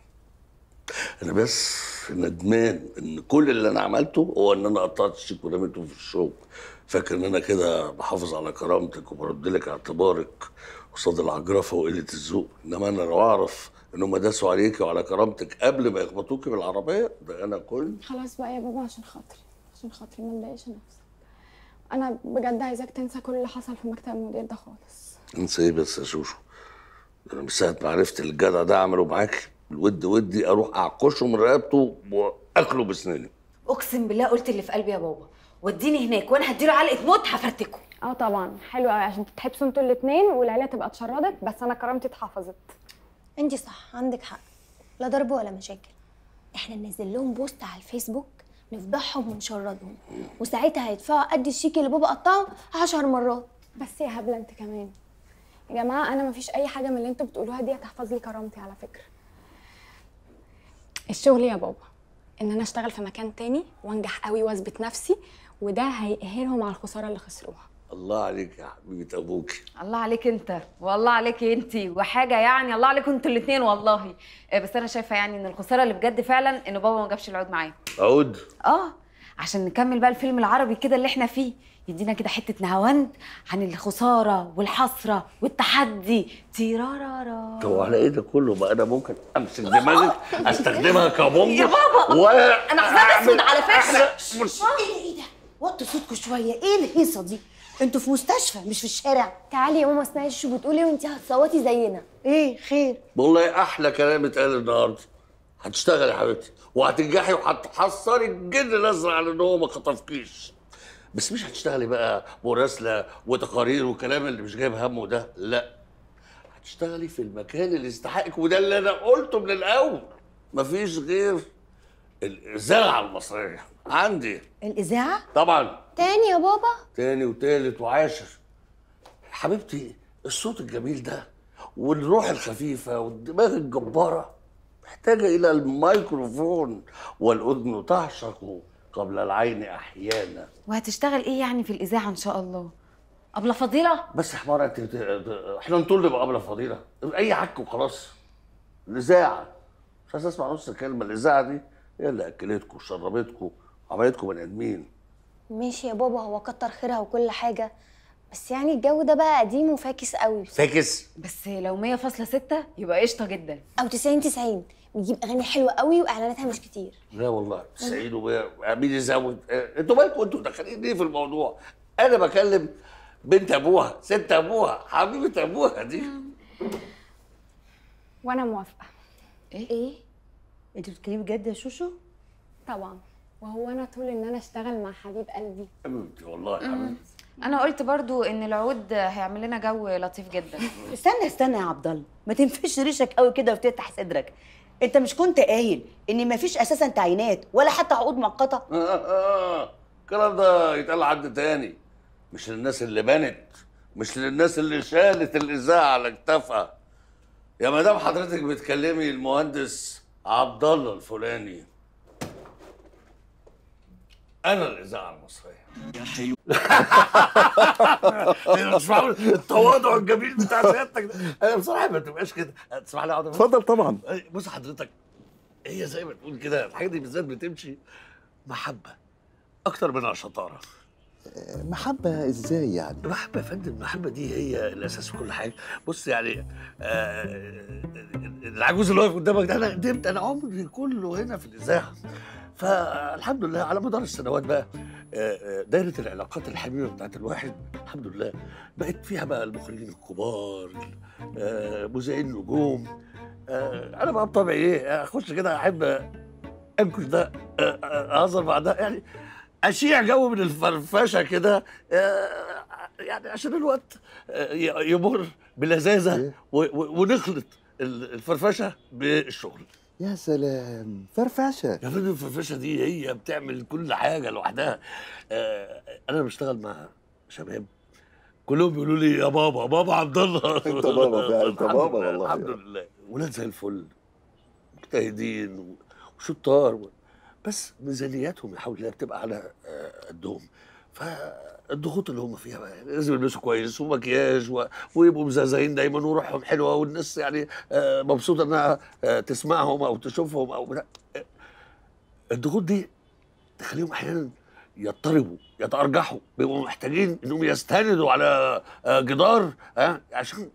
أنا بس ندمان إن كل اللي أنا عملته هو إن أنا قطعت الشيك ورميته في الشغل. فاكر إن أنا كده بحافظ على كرامتك وبرد لك اعتبارك قصاد العجرفة وقلة الذوق، إنما أنا لو أعرف إنهم داسوا عليكي وعلى كرامتك قبل ما يخبطوكي بالعربية ده أنا كنت. خلاص بقى يا بابا عشان خاطري ما تضايقش نفسك. أنا بجد عايزاك تنسى كل اللي حصل في مكتب المدير ده خالص. انسى ايه بس يا شوشو؟ انا من ساعه ما عرفت اللي الجدع ده عمله معاك الود ودي اروح اعقشه من رقبته واكله بسناني. اقسم بالله قلت اللي في قلبي يا بابا، وديني هناك وانا هديله علقه موت هفرتكه. طبعا حلو قوي عشان تتحبسوا انتوا الاثنين والعيله تبقى اتشردت، بس انا كرامتي اتحفظت. انتي صح، عندك حق، لا ضرب ولا مشاكل. احنا ننزل لهم بوست على الفيسبوك نفضحهم ونشردهم، وساعتها هيدفعوا قد الشيك اللي بابا قطعه 10 مرات. بس يا هبله انت كمان يا جماعه، انا مفيش اي حاجه من اللي انتوا بتقولوها دي هتحفظ لي كرامتي على فكره. الشغل يا بابا ان انا اشتغل في مكان تاني وانجح قوي واثبت نفسي، وده هيقهرهم على الخساره اللي خسروها. الله عليك يا حبيبه ابوكي. الله عليك انت والله عليكي انت وحاجه يعني، الله عليكم انتوا الاثنين والله. بس انا شايفه يعني ان الخساره اللي بجد فعلا ان بابا ما جابش العود معايا. عود؟ عشان نكمل بقى الفيلم العربي كده اللي احنا فيه، يدينا كده حته نهاوند عن الخساره والحسره والتحدي. تيرارارا. هو على ايه ده كله بقى؟ انا ممكن امسك دماغك استخدمها كبومب يا بابا انا حساب اسود على فكره. ايه ده؟ وطوا صوتكم شويه، ايه الهيصه دي؟ انتوا في مستشفى مش في الشارع. تعالي يا ماما اسمعي شو بتقولي ايه وانتي هتصوتي زينا. ايه خير؟ والله احلى كلام اتقال النهارده. هتشتغلي يا حبيبتي وهتنجحي وهتحصري الجن الازرق على ان هو ما خطفكيش، بس مش هتشتغلي بقى مراسله وتقارير وكلام اللي مش جايب همه ده، لا هتشتغلي في المكان اللي يستحقك، وده اللي انا قلته من الاول. مفيش غير الاذاعه المصريه عندي. الاذاعه؟ طبعا. تاني يا بابا؟ تاني وتالت وعاشر. حبيبتي الصوت الجميل ده والروح الخفيفه والدماغ الجباره محتاجه الى الميكروفون، والاذن تعشق قبل العين احيانا. وهتشتغل ايه يعني في الاذاعه ان شاء الله؟ ابله فضيله؟ بس يا حمار انت احنا نطول نبقى قبل فضيله اي حك وخلاص. الاذاعه مش عايز اسمع نص كلمه. الاذاعه دي هي اللي اكلتكم وشربتكم وعملتكم بني ادمين. ماشي يا بابا، هو كتر خيرها وكل حاجه، بس يعني الجو ده بقى قديم وفاكس قوي. فاكس؟ بس لو 100.6 يبقى قشطه جدا. او 90 بيجيب اغاني حلوه قوي واعلاناتها مش كتير. لا والله 90 مين يزود؟ انتوا مالكم انتوا داخلين ليه في الموضوع؟ انا بكلم بنت ابوها، ست ابوها، حبيبه ابوها دي. وانا موافقه. ايه؟ انت بتتكلمي بجد يا شوشو؟ طبعا، وهو انا طول ان انا اشتغل مع حبيب قلبي. حبيبتي والله يا حبيبتي. انا قلت برضو ان العود هيعمل لنا جو لطيف جدا. استنى يا عبد الله، ما تنفش ريشك قوي كده وتفتح صدرك. انت مش كنت قايل ان مفيش اساسا تعيينات ولا حتى عقود مؤقته؟ الكلام ده يتقال لحد تاني، مش للناس اللي بنت، مش للناس اللي شالت الاذاعه على كتافها. يا مدام حضرتك بتكلمي المهندس عبد الله الفلاني، انا الاذاعه المصريه. يا حلو. مش معقول التواضع الجميل بتاع سيادتك ده. انا بصراحه ما تبقاش كده. تسمح لي اقعد؟ اتفضل طبعا. بص حضرتك، هي زي ما تقول كده الحاجه دي بالذات بتمشي محبه اكتر منها شطاره. محبة ازاي يعني؟ المحبة يا فندم، المحبة دي هي الأساس في كل حاجة. بص يعني العجوز اللي واقف قدامك ده أنا عمري كله هنا في الإذاعة. فالحمد لله على مدار السنوات بقى دايرة العلاقات الحميمة بتاعت الواحد الحمد لله بقت فيها بقى المخرجين الكبار، مذيعين النجوم. أنا بقى بطبعي إيه أخش كده أحب أنكش ده أهزر مع ده، يعني اشيع جو من الفرفشه كده يعني عشان الوقت يمر بلذاذه ونخلط الفرفشه بالشغل. يا سلام، فرفشه يا فندم. الفرفشه دي هي بتعمل كل حاجه لوحدها. انا بشتغل مع شباب كلهم بيقولوا لي يا بابا، بابا عبد الله. انت بابا فعلا، انت بابا والله. الحمد لله، ولاد زي الفل، مجتهدين وشطار، بس ميزانياتهم الحمد لله بتبقى على قدهم. فالضغوط اللي هم فيها بقى لازم يلبسوا كويس ومكياج ويبقوا مزازين دايما وروحهم حلوه، والناس يعني مبسوطه انها تسمعهم او تشوفهم او الضغوط دي تخليهم احيانا يضطربوا، يتارجحوا، بيبقوا محتاجين انهم يستندوا على جدار عشان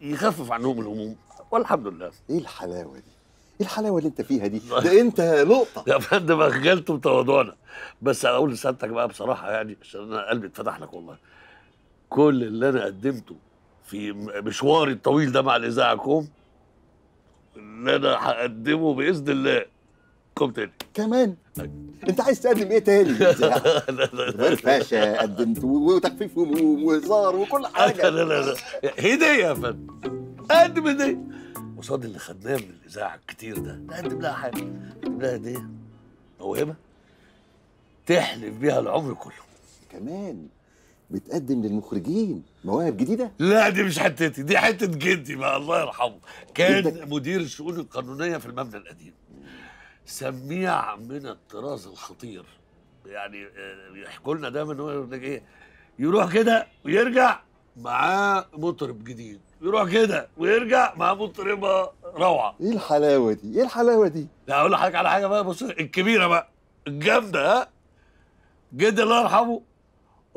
يخفف عنهم الهموم. والحمد لله. ايه الحلاوه دي؟ ايه الحلاوه اللي انت فيها دي؟ ده انت لقطه يا فندم. اخجلته بتواضعنا، بس اقول لسعادتك بقى بصراحه يعني عشان انا قلبي اتفتح لك والله. كل اللي انا قدمته في مشواري الطويل ده مع الاذاعه كوم، اللي انا هقدمه باذن الله كوم تاني كمان. انت عايز تقدم ايه تاني؟ فرفشه قدمت وتخفيف هموم وهزار وكل حاجه. لا هديه يا فندم، قدم هديه قصاد اللي خدناه من الاذاعه الكتير ده. نقدم لها حاجه، نقدم لها هديه، موهبه تحلف بيها العمر كله. كمان بتقدم للمخرجين مواهب جديده؟ لا دي مش حتتي، دي حته جدي بقى الله يرحمه، كان مدير الشؤون القانونيه في المبنى القديم. سميع من الطراز الخطير، يعني يحكوا لنا دايما ان هو ايه، يروح كده ويرجع معاه مطرب جديد، يروح كده ويرجع مع مطربه روعه. ايه الحلاوه دي؟ ايه الحلاوه دي؟ لا اقول لحضرتك على حاجه بقى، بص الكبيره بقى الجامده، جدي الله يرحمه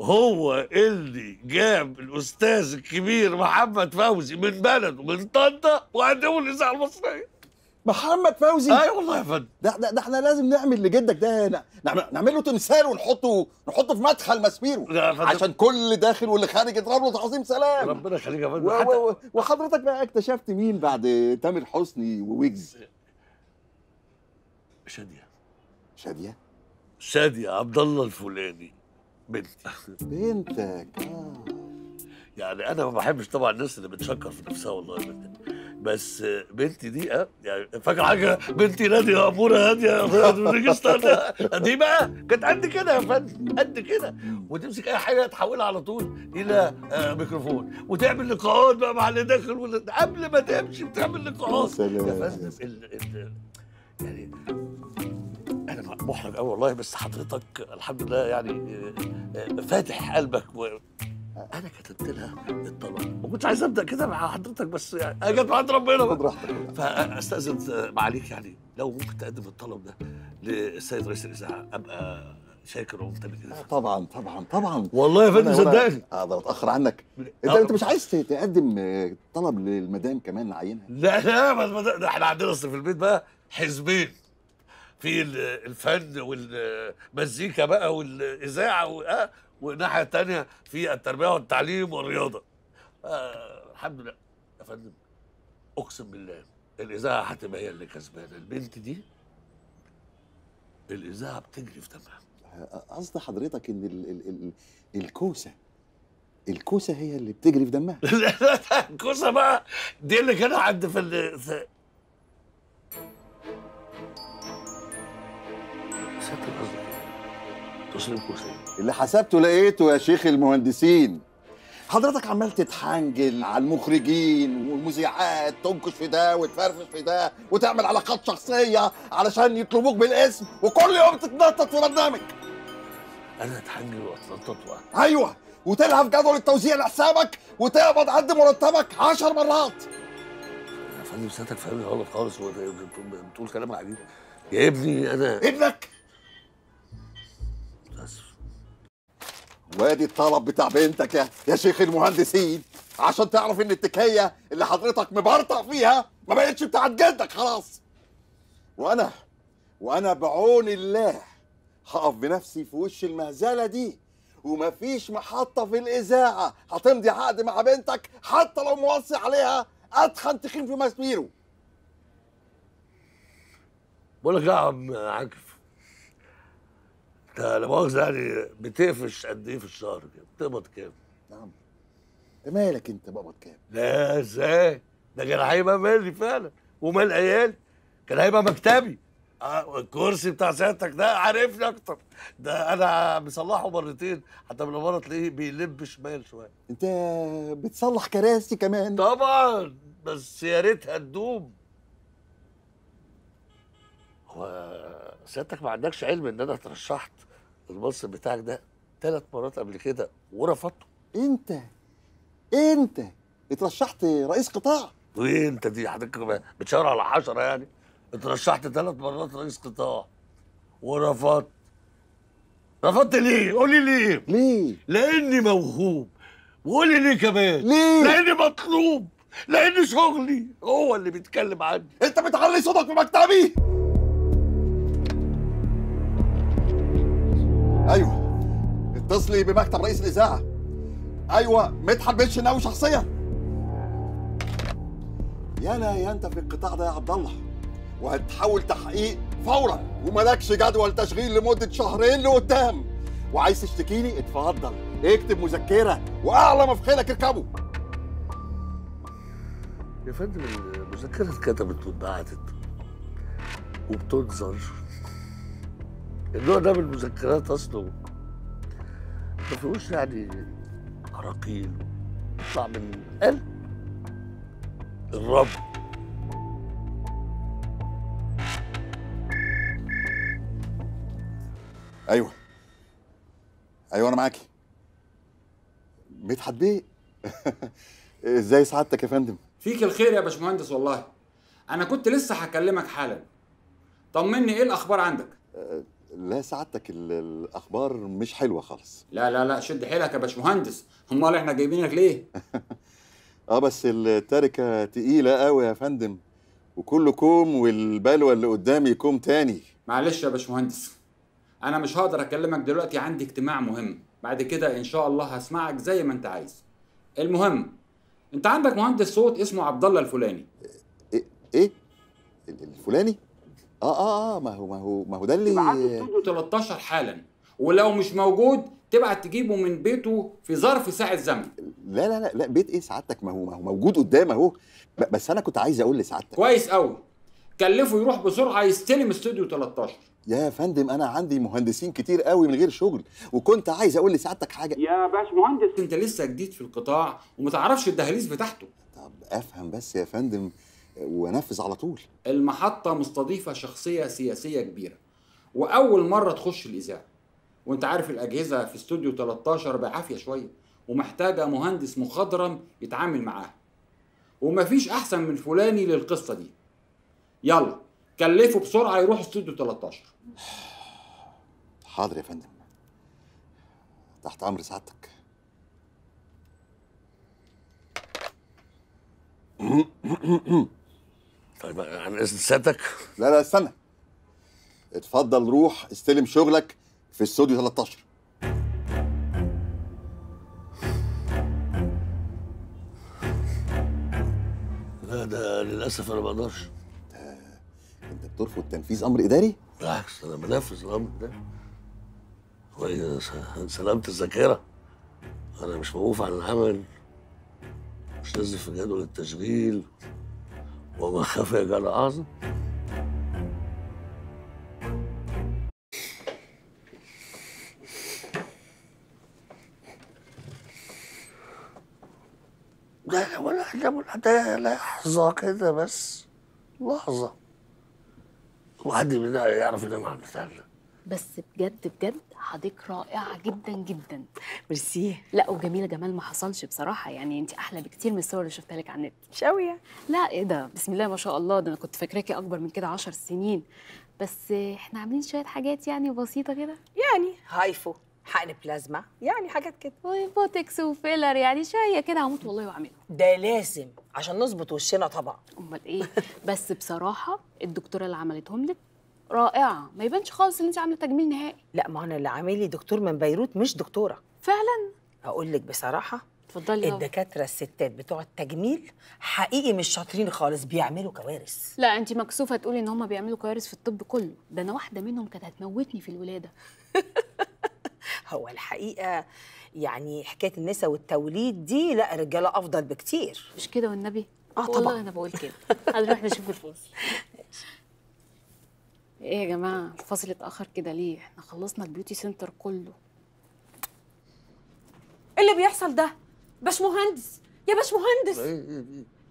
هو اللي جاب الاستاذ الكبير محمد فوزي من بلده من طنطا وقدمه للاذاعه المصريه. محمد فوزي؟ ايوه والله يا فندم. ده احنا لازم نعمل لجدك ده نعمل له تمثال ونحطه في مدخل مسبيرو عشان كل داخل واللي خارج يضرب له تعظيم سلام. ربنا يخليك يا فندم. وحضرتك بقى اكتشفت مين بعد تامر حسني وويجز؟ شادية عبد الله الفلاني، بنتي. بنتك يعني انا ما بحبش طبعا الناس اللي بتشكر في نفسها والله ابدا، بس بنتي دي يعني فاكر حاجه؟ بنتي ناديه اموره هاديه دي بقى كانت قد كده يا فندم، قد كده، وتمسك اي حاجه تحولها على طول الى ميكروفون، وتعمل لقاءات بقى مع اللي داخل واللي قبل ما تمشي بتعمل لقاءات يا فندم. يعني انا محرج قوي والله، بس حضرتك الحمد لله يعني فاتح قلبك انا كتبت لها الطلب، ما كنتش عايز ابدا كده مع حضرتك، بس يعني انا جت عند ربنا بقى. فاستاذن معاليك يعني لو ممكن تقدم الطلب ده للسيد رئيس الاذاعه، ابقى شاكر وممتن جدا. طبعا طبعا طبعا والله يا فندم صدقني. اقدر اتاخر عنك؟ انت مش عايز تقدم طلب للمدام كمان نعينها؟ لا ده احنا عندنا اصل في البيت بقى حزبين، في الفن والمزيكا بقى والاذاعه والناحيه الثانيه في التربيه والتعليم والرياضه. الحمد لله يا فندم، اقسم بالله الاذاعه هتبقى هي اللي كسبانه. البنت دي الاذاعه بتجري في دمها. قصد حضرتك ان الكوسه هي اللي بتجري في دمها؟ لا الكوسه بقى دي اللي كانت عند في اللي حسبته لقيته يا شيخ المهندسين. حضرتك عمال تتحنجل على المخرجين والمذيعات، تنكش في ده وتفرفش في ده وتعمل علاقات شخصيه علشان يطلبوك بالاسم، وكل يوم تتنطط في برنامج. انا اتحنجل واتنطط ايوه، وتلهى في جدول التوزيع لحسابك وتقبض قد مرتبك 10 مرات. يا فندم سيادتك فاهمني غلط خالص، بتقول كلام عجيب يا ابني. انا ابنك؟ وادي الطلب بتاع بنتك يا شيخ المهندسين، عشان تعرف ان التكيه اللي حضرتك مبرطع فيها ما بقتش بتاعت جدك خلاص. وانا بعون الله هقف بنفسي في وش المهزله دي، ومفيش محطه في الاذاعه هتمضي عقد مع بنتك حتى لو موصي عليها اتخن تخين في مسميره. بقول لك يا عم عاكف، انت لا مؤاخذه يعني بتقفش قد ايه في الشهر كده؟ بتقبض كام؟ نعم. مالك انت بقبض كام؟ لا ازاي؟ ده كان هيبقى مالي فعلا ومال عيالي، كان هيبقى مكتبي. الكرسي بتاع سيادتك ده عارفني اكتر، ده انا مصلحه مرتين، حتى من مره تلاقيه بيلب شمال شويه. انت بتصلح كراسي كمان؟ طبعا، بس يا ريتها تدوم. هو سيادتك ما عندكش علم ان انا اترشحت المنصب بتاعك ده 3 مرات قبل كده ورفضته؟ انت اترشحت رئيس قطاع؟ وايه انت دي حضرتك بتشاور على 10 يعني؟ اترشحت 3 مرات رئيس قطاع ورفضت. رفضت ليه؟ قولي ليه؟ ليه؟ لاني موهوب. وقولي ليه كمان؟ ليه؟ لاني مطلوب، لان شغلي هو اللي بيتكلم عني. انت بتعلي صوتك في مكتبي؟ ايوه، اتصلي بمكتب رئيس الاذاعه. ايوه، مدحت بن شناوي شخصيا. يا انت في القطاع ده يا عبد الله، وهتحول تحقيق فورا، ومالكش جدول تشغيل لمده 2 شهر لقدام. وعايز تشتكيني؟ اتفضل اكتب مذكره واعلى مفخلك اركبه. يا فندم المذكره اتكتبت واتبعتت وبتنظر. النوع ده من المذكرات اصله ما فيهوش يعني عراقيل، بيطلع من قلب الرب. ايوه انا معاكي. مدحت بيه ازاي سعادتك يا فندم؟ فيك الخير يا باشمهندس والله. انا كنت لسه هكلمك حالا. طمني، ايه الاخبار عندك؟ لا سعادتك الاخبار مش حلوه خالص. لا شد حيلك يا باشمهندس، امال احنا جايبينك ليه؟ بس التركه تقيله قوي يا فندم، وكله كوم والبلوه اللي قدامي كوم تاني. معلش يا باشمهندس، انا مش هقدر اكلمك دلوقتي، عندي اجتماع مهم، بعد كده ان شاء الله هسمعك زي ما انت عايز. المهم، انت عندك مهندس صوت اسمه عبد الله الفلاني. ايه الفلاني؟ ما هو ده اللي ابعت له 13 حالا، ولو مش موجود تبعت تجيبه من بيته في ظرف ساعه زمن. لا لا لا لا، بيت ايه سعادتك؟ ما هو موجود قدام اهو. بس انا كنت عايز اقول لسعادتك. كويس قوي. كلفه يروح بسرعه يستلم استوديو 13. يا فندم انا عندي مهندسين كتير قوي من غير شغل، وكنت عايز اقول لسعادتك حاجه. يا باشمهندس انت لسه جديد في القطاع وما تعرفش الدهاليز بتاعته. طب افهم بس يا فندم وانفذ على طول. المحطه مستضيفه شخصيه سياسيه كبيره واول مره تخش الاذاعه، وانت عارف الاجهزه في استوديو 13 بعافيه شويه ومحتاجه مهندس مخضرم يتعامل معاها، ومفيش احسن من فلاني للقصه دي. يلا كلفه بسرعه يروح استوديو 13. حاضر يا فندم، تحت امر سعادتك. طيب عن اذن سيادتك. لا لا استنى، اتفضل روح استلم شغلك في استوديو 13. لا ده للاسف انا ما اقدرش. انت بترفض تنفيذ امر اداري؟ بالعكس انا بنفذ الامر ده. وهي سلامة الذاكرة، انا مش موقوف عن العمل، مش نازل في جدول التشغيل، وما خاف يجعل اعظم. لا ولا لحظة كده بس، لحظة. وحد مننا يعرف ينام على البتاع ده. بس بجد بجد حضرتك رائعه جدا جدا. ميرسي. لا وجميله جمال ما حصلش بصراحه، يعني انت احلى بكتير من الصور اللي شفتها لك على النت. مش قوي يعني. لا ايه ده، بسم الله ما شاء الله، ده انا كنت فاكراكي اكبر من كده 10 سنين. بس احنا عاملين شويه حاجات يعني بسيطه كده، يعني هايفو، حقن بلازما، يعني حاجات كده، وبوتكس وفيلر، يعني شويه كده هموت والله واعملها. ده لازم عشان نظبط وشنا طبعا. امال ايه. بس بصراحه الدكتوره اللي عملتهم لك رائعه، ما يبانش خالص ان انت عامله تجميل نهائي. لا ما انا اللي عامل لي دكتور من بيروت مش دكتوره. فعلا. اقول لك بصراحه، اتفضلي. الدكاتره الستات بتوع التجميل حقيقي مش شاطرين خالص، بيعملوا كوارث. لا انت مكسوفه تقولي ان هم بيعملوا كوارث في الطب كله، ده انا واحده منهم كانت هتموتني في الولاده. هو الحقيقه يعني حكايه النساء والتوليد دي لا الرجاله افضل بكتير. مش كده والنبي؟ طبعا. والله انا بقول كده. هنروح نشوف الفاصل. ايه يا جماعه الفاصل اتاخر كده ليه؟ احنا خلصنا البيوتي سنتر كله. ايه اللي بيحصل ده؟ باشمهندس يا باشمهندس،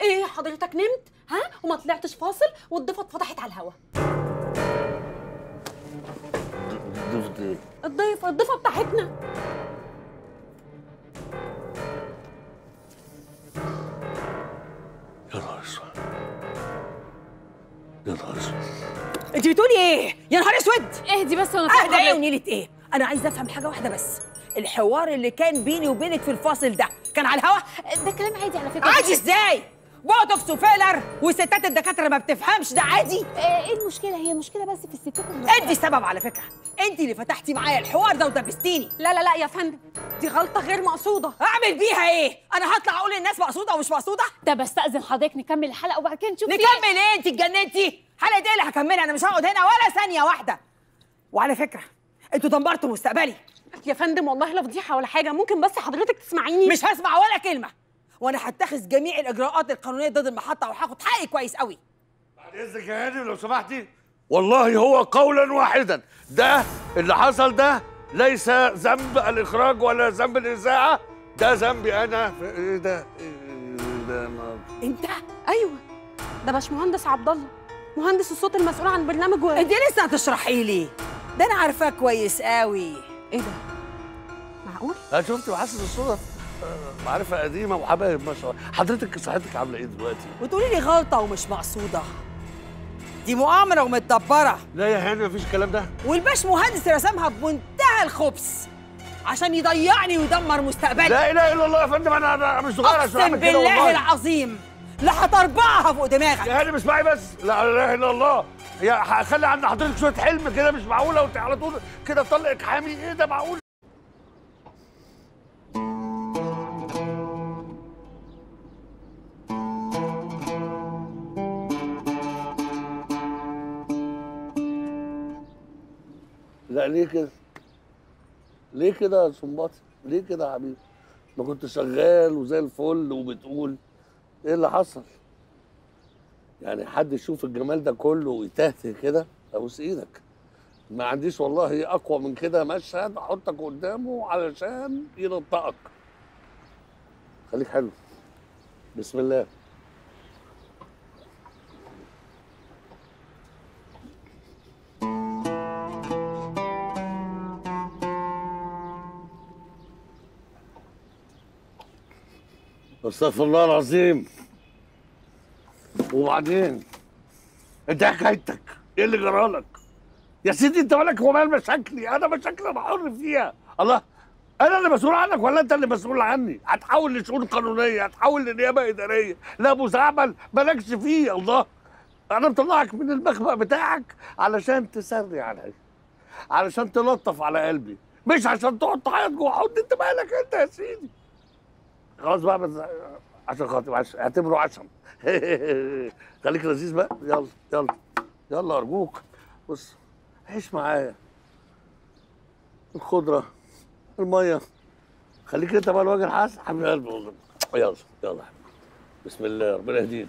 ايه حضرتك نمت ها وما طلعتش فاصل والضفه اتفتحت على الهوا؟ ضفت ايه؟ الضفه بتاعتنا. يا نهار اسود، يا نهار اسود. انت بتقولي ايه؟ يا نهار اسود. اهدي بس وانا اهدى ايه ونيلة ايه؟ انا عايزه افهم حاجه واحده بس، الحوار اللي كان بيني وبينك في الفاصل ده كان على الهوا؟ ده كلام عادي على فكره. عادي ازاي؟ بوتوكس وفيلر وستات الدكاتره ما بتفهمش، ده عادي؟ ايه المشكله؟ هي مشكله بس في الستات انت السبب على فكره، انت اللي فتحتي معايا الحوار ده ودبستيني. لا لا لا يا فندم، دي غلطه غير مقصوده. اعمل بيها ايه؟ انا هطلع اقول للناس مقصوده ومش مقصوده؟ ده بستأذن حضرتك نكمل الحلقه وبعد كده نشوف. نكمل ايه؟ انت اتجننتي؟ حلقه ايه اللي هكملها؟ انا مش هقعد هنا ولا ثانيه واحده. وعلى فكره انتوا دمرتوا مستقبلي. يا فندم والله لا فضيحه ولا حاجه، ممكن بس حضرتك تسمعيني. مش هسمع ولا كلمه، وانا هتخذ جميع الاجراءات القانونيه ضد المحطه وهاخد حقي كويس قوي. بعد اذنك يا هاني لو سمحتي، والله هو قولا واحدا ده اللي حصل ده ليس ذنب الاخراج ولا ذنب الاذاعه، ده ذنبي انا. ايه ده؟ انت؟ ايوه ده باشمهندس عبد الله، مهندس الصوت المسؤول عن برنامج انت لسه هتشرحي لي؟ ده انا عارفاه كويس قوي. ايه ده؟ معقول؟ انا شفت محسن الصدف، معرفه قديمه وحبايب ما شاء الله. حضرتك صحتك عامله ايه دلوقتي؟ وتقولي لي غلطه ومش مقصوده، دي مؤامره ومتدبره. لا يا هاني مفيش الكلام ده، والباش مهندس رسمها بمنتهى الخبث عشان يضيعني ويدمر مستقبلي. لا اله الا الله يا فندم، انا مش صغير عشان اقسم اعمل كده بالله والله العظيم لا هتربعها فوق دماغك. يا هاني اسمعي بس، لا اله الا الله، يا هخلي عند حضرتك شويه حلم كده، مش معقوله وانت على طول كده طلقك حامي، ايه ده معقول؟ لا ليه كده؟ ليه كده يا صنباطي؟ ليه كده يا حبيبي؟ ما كنت شغال وزي الفل وبتقول ايه اللي حصل؟ يعني حد يشوف الجمال ده كله ويتهته كده؟ ابوس ايدك. ما عنديش والله اقوى من كده مشهد احطك قدامه علشان ينطقك. خليك حلو. بسم الله. استغفر الله العظيم. وبعدين انت حكايتك ايه اللي جرالك؟ يا سيدي انت مالك ومال مشاكلي؟ انا مشاكلي انا حر فيها. الله، انا اللي مسؤول عنك ولا انت اللي مسؤول عني؟ هتحول لشؤون قانونيه، هتحول لنيابه اداريه، لا مستعمل مالكش فيه. الله، انا مطلعك من المخبأ بتاعك علشان تسري عليا، علشان تلطف على قلبي، مش عشان تقعد تعيط جوه حضني. انت مالك انت يا سيدي؟ خلاص بقى، بس عشان خاطر اعتبره عشم. خليك لذيذ بقى. يلا يلا يلا ارجوك. بص عيش معايا، الخضره، الميه، خليك انت بقى الوجه الحسن حبيب قلبي والله. يلا يلا بسم الله، ربنا يهديك.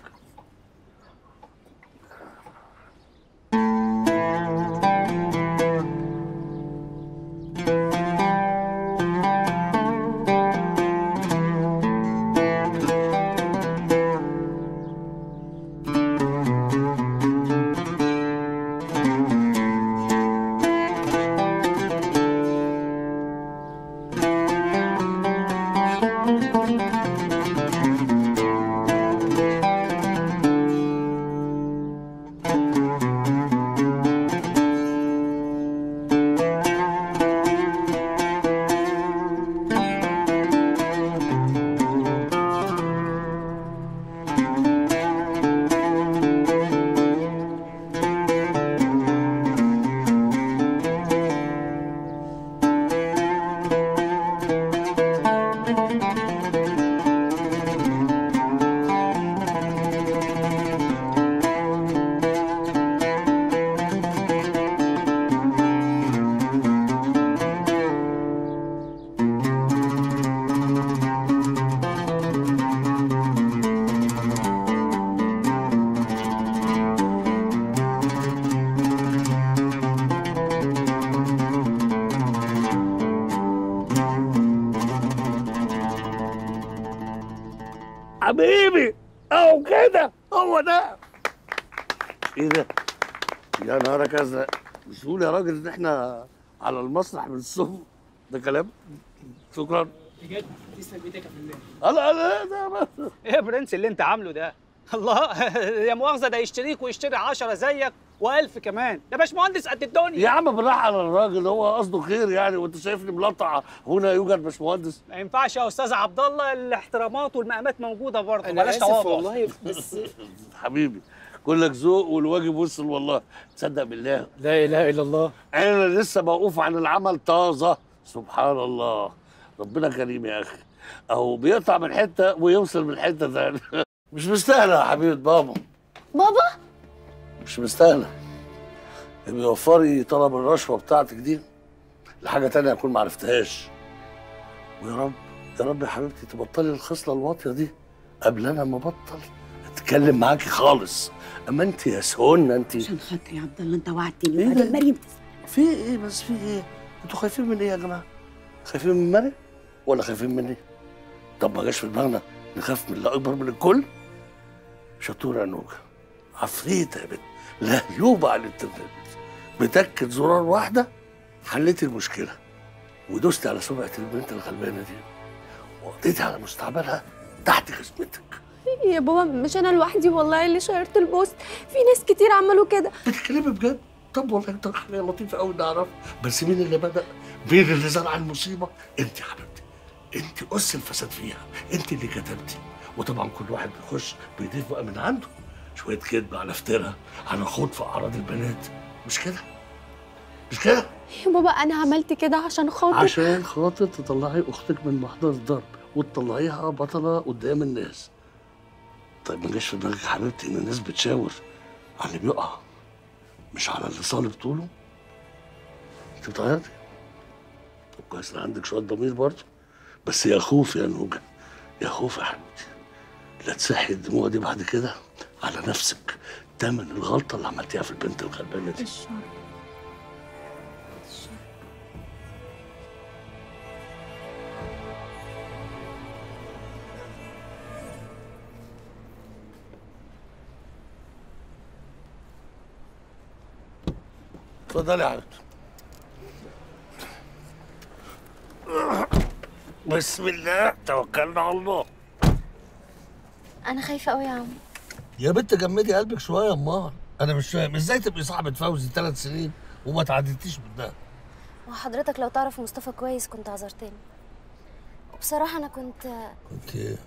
حبيبي اهو كده، هو ده. ايه ده؟ يا نهارك ازرق، مش تقول يا راجل ان احنا على المسرح بنصب؟ ده كلام. شكرا. بجد تسلم ايدك يا فنان. الله لا ده ايه يا برنس اللي انت عامله ده؟ الله، يا مؤاخذه ده يشتريك ويشتري 10 زيك و1000 كمان، ده باشمهندس قد الدنيا. يا عم بالراحه على الراجل، هو قصده خير يعني، وانت شايفني ملطع هنا يوجد باشمهندس؟ ما ينفعش يا استاذ عبد الله، الاحترامات والمقامات موجوده برضه، أنا بلاش آسف تواضع والله، بس حبيبي كلك ذوق والواجب وصل والله. تصدق بالله لا اله الا الله، انا لسه موقوف عن العمل طازه. سبحان الله، ربنا كريم يا اخي، اهو بيقطع من حته ويوصل من حته ثانيه. مش مستاهله يا حبيبه بابا. بابا مش مستاهله. بيوفري طلب الرشوه بتاعتك دي لحاجه تانية اكون ما عرفتهاش. ويا رب يا رب يا حبيبتي تبطلي الخصله الواطيه دي قبل انا ما ابطل اتكلم معاكي خالص. اما انت يا سهونه انت. عشان خاطري يا عبد الله انت وعدتني إيه ده؟ وبعدين مريم في ايه بس؟ في ايه؟ انتوا خايفين من ايه يا جماعه؟ خايفين من مريم ولا خايفين مني؟ طب ما جاش في دماغنا نخاف من اللي اكبر من الكل؟ شطوره يا نوجه، عفريته يا بنت، لهلوبه على الانترنت، بتكة زرار واحده حليت المشكله ودوست على سمعه البنت الغلبانه دي وقضيتي على مستقبلها تحت خدمتك. يا بابا مش انا لوحدي والله اللي شيرت البوست، في ناس كتير عملوا كده. بتتكلمي بجد؟ طب والله انت حاجه لطيفه قوي نعرف، بس مين اللي بدأ؟ مين اللي زرع المصيبه؟ انت يا حبيبتي، انت أس الفساد فيها، انت اللي كتبتي. وطبعا كل واحد بيخش بيضيف بقى من عنده شويه كذب على افتراء على خوض في اعراض البنات. مش كده؟ مش كده؟ يا بابا انا عملت كده عشان خاطر تطلعي اختك من محضر الضرب وتطلعيها بطله قدام الناس. طيب ما جاش في دماغك يا حبيبتي ان الناس بتشاور على اللي بيقع مش على اللي صالب طوله؟ انت بتعيطي؟ طب كويس ان عندك شويه ضمير برضه، بس يا خوف يا نوجه، يا خوف يا حبيبتي لا تسحي الدموع دي بعد كده على نفسك، تمن الغلطه اللي عملتيها في البنت الغلبانه دي. اتفضلي يا حبيبتي. بسم الله توكلنا على الله. انا خايفه قوي يا عم. يا بنت جمدي قلبك شويه. امال انا مش فاهم ازاي تبقي صاحبه فوزي 3 سنين وما تعديتيش منها. وحضرتك لو تعرف مصطفى كويس كنت عذرتني. وبصراحه انا كنت ايه؟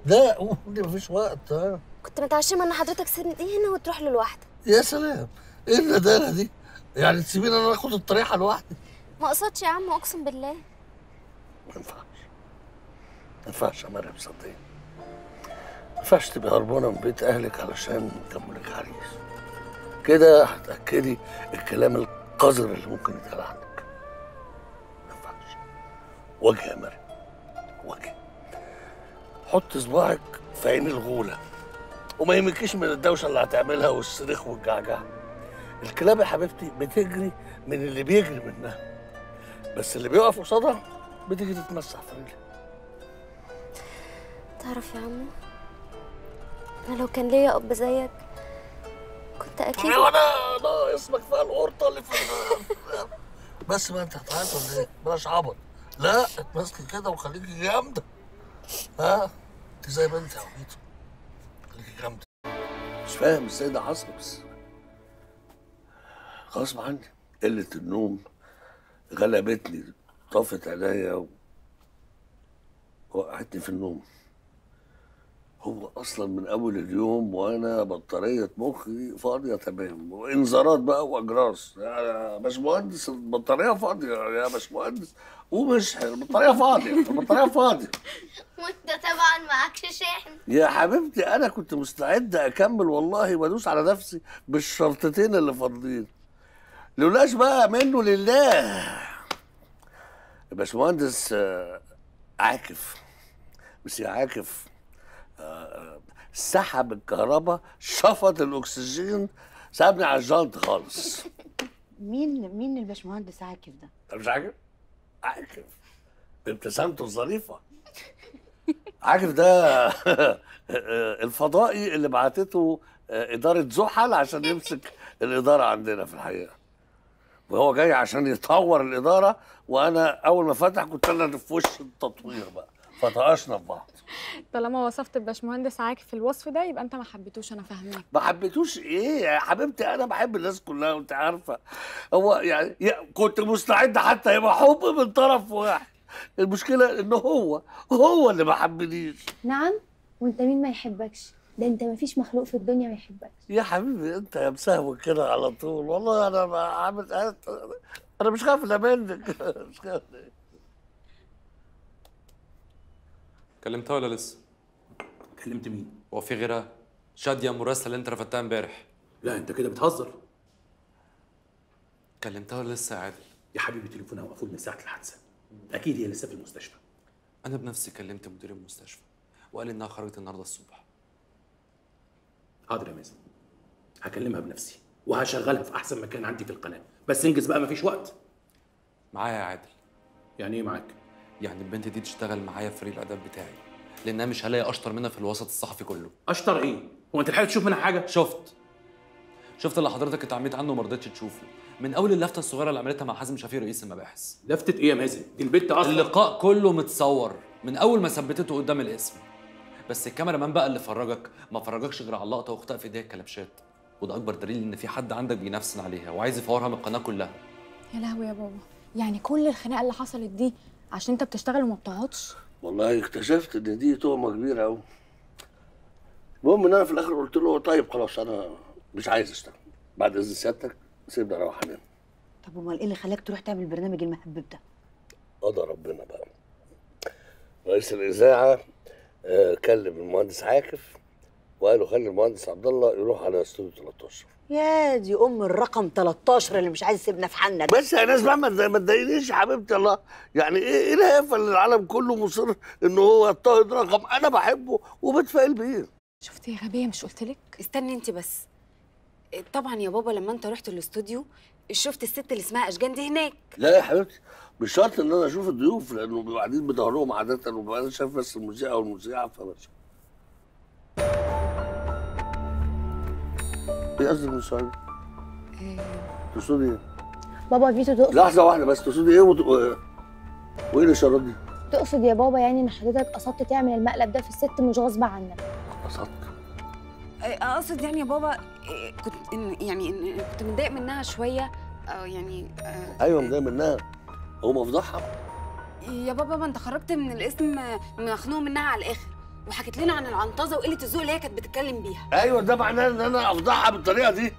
لا قولي مفيش وقت. ها كنت متعشمه ان حضرتك تسيبني هنا وتروح له لوحدك. يا سلام، ايه الندالة دي؟ يعني تسيبيني انا اخد الطريحه لوحدي؟ ما اقصدش يا عم، اقسم بالله. ما ينفعش يا مريم، صدقيني ما ينفعش تبقي هربانه من بيت اهلك علشان جنبك عريس. كده هتاكدي الكلام القذر اللي ممكن يتقال عنك. ما ينفعش. وجه يا مريم، وجه. حط صباعك في عين الغوله وما يهمكيش من الدوشه اللي هتعملها والصريخ والجعجع. الكلاب يا حبيبتي بتجري من اللي بيجري منها، بس اللي بيقف قصادها بتيجي تتمسح في رجلها. تعرف يا عمو، انا لو كان ليا اب زيك كنت اكيد. وانا ناقص بقى كفايه القرطه اللي في بس ما انت هتعيط ولا ايه؟ بلاش عبط. لا اتمسكي كده وخليكي جامده. ها انت زي ما انت يا عبيطه، خليكي جامده. مش فاهم ازاي ده حصل، بس غصب عني. قله النوم غلبتني، طفت عينيا ووقعتني في النوم. هو اصلا من اول اليوم وانا بطاريه مخي فاضيه تمام، وانذارات بقى واجراس. يا باشمهندس البطاريه فاضيه، يا باشمهندس ومش البطاريه فاضيه، البطاريه فاضيه. وانت طبعا معكش شاحن. يا حبيبتي انا كنت مستعد اكمل والله وادوس على نفسي بالشرطتين اللي فاضلين، لولاش بقى منه لله. الباشمهندس عاكف، بس يا عاكف سحب الكهرباء، شفط الاكسجين، سابني على الجنط خالص. مين الباشمهندس عاكف ده؟ انت مش عاكف؟ عاكف بابتسامته الظريفه. عاكف ده الفضائي اللي بعتته اداره زحل عشان يمسك الاداره عندنا في الحقيقه، وهو جاي عشان يطور الاداره، وانا اول ما فتح كنت انا في وش التطوير بقى، فطقشنا في بعض. طالما وصفت الباشمهندس عاكف في الوصف ده يبقى انت ما حبيتوش، انا فاهماك. ما حبيتوش ايه يا حبيبتي؟ انا بحب الناس كلها وانت عارفه. هو يعني كنت مستعد حتى يبقى حب من طرف واحد، المشكله ان هو اللي ما حبنيش. نعم، وانت مين ما يحبكش؟ ده انت ما فيش مخلوق في الدنيا ما يحبكش. يا حبيبي انت يا مسهوك كده على طول، والله انا عامل انا مش خايف الا منك. مش خايف. كلمتها ولا لسه؟ كلمت مين؟ هو في غيرها؟ شاديه مراسله اللي انت رفدتها امبارح. لا انت كده بتهزر. كلمتها ولا لسه يا عادل؟ يا حبيبي تليفونها مقفول من ساعه الحادثه، اكيد هي لسه في المستشفى. انا بنفسي كلمت مدير المستشفى وقال انها خرجت النهارده الصبح. حاضر يا مازن، هكلمها بنفسي وهشغلها في احسن مكان عندي في القناه، بس انجز بقى مفيش وقت. معايا يا عادل. يعني ايه معاك؟ يعني البنت دي تشتغل معايا في فريق الاداب بتاعي، لانها مش هلاقي اشطر منها في الوسط الصحفي كله. اشطر ايه؟ هو انت لحقت تشوف منها حاجه؟ شفت اللي حضرتك اتعميت عنه وما رضيتش تشوفه، من اول اللفته الصغيره اللي عملتها مع حازم شفيق رئيس المباحث. لفته ايه يا مازن؟ دي البت اصلا اللقاء كله متصور من اول ما ثبتته قدام الاسم، بس الكاميرا مان بقى اللي فرجك ما فرجكش غير على اللقطه واختها في ايديها الكلبشات، وده اكبر دليل ان في حد عندك بينافسن عليها وعايز يفورها من القناه كلها. يا لهوي يا بابا، يعني كل الخناقه اللي حصلت دي عشان انت بتشتغل وما بتقعدش؟ والله اكتشفت ان دي تهمه كبيره قوي. المهم ان انا في الاخر قلت له طيب خلاص انا مش عايز اشتغل، بعد اذن سيادتك سيبني اروح انام. طب امال ايه اللي خلاك تروح تعمل البرنامج المهبب ده؟ قضى ربنا بقى. رئيس الاذاعه كلم المهندس عاكف وقالوا خلي المهندس عبد الله يروح على استوديو 13. يا دي الرقم 13 اللي مش عايز يسيبنا في حالنا. بس يا ناس بقى ما تضايقنيش يا حبيبتي. الله يعني ايه الهيافه اللي العالم كله مصر ان هو يضطهد رقم انا بحبه وبتفائل بيه. شفتي يا غبيه مش قلت لك؟ استني انت بس. طبعا يا بابا لما انت رحت الاستوديو شفت الست اللي اسمها اشجان دي هناك. لا يا حبيبتي مش شرط ان انا اشوف الضيوف لانه بيبقوا قاعدين بظهرهم عاده وببقى انا شايف بس المذيعه والمذيعه فماشي. ايه قصدك من السؤال؟ تقصدي ايه؟ بابا فيتو تقصد لحظه واحده بس، تقصدي ايه وايه الاشارات دي؟ تقصد يا بابا يعني ان حضرتك قصدت تعمل المقلب ده في الست مش غصب عنك؟ قصدت؟ اقصد يعني يا بابا كنت كنت متضايق منها شويه ايوه متضايق منها، هو مفضحها. يا بابا ما انت خرجت من الاسم مخنوق منها على الاخر وحكيت لنا عن العنطزه وقله الذوق اللي هي كانت بتتكلم بيها. ايوه ده معناه ان انا افضحها بالطريقه دي،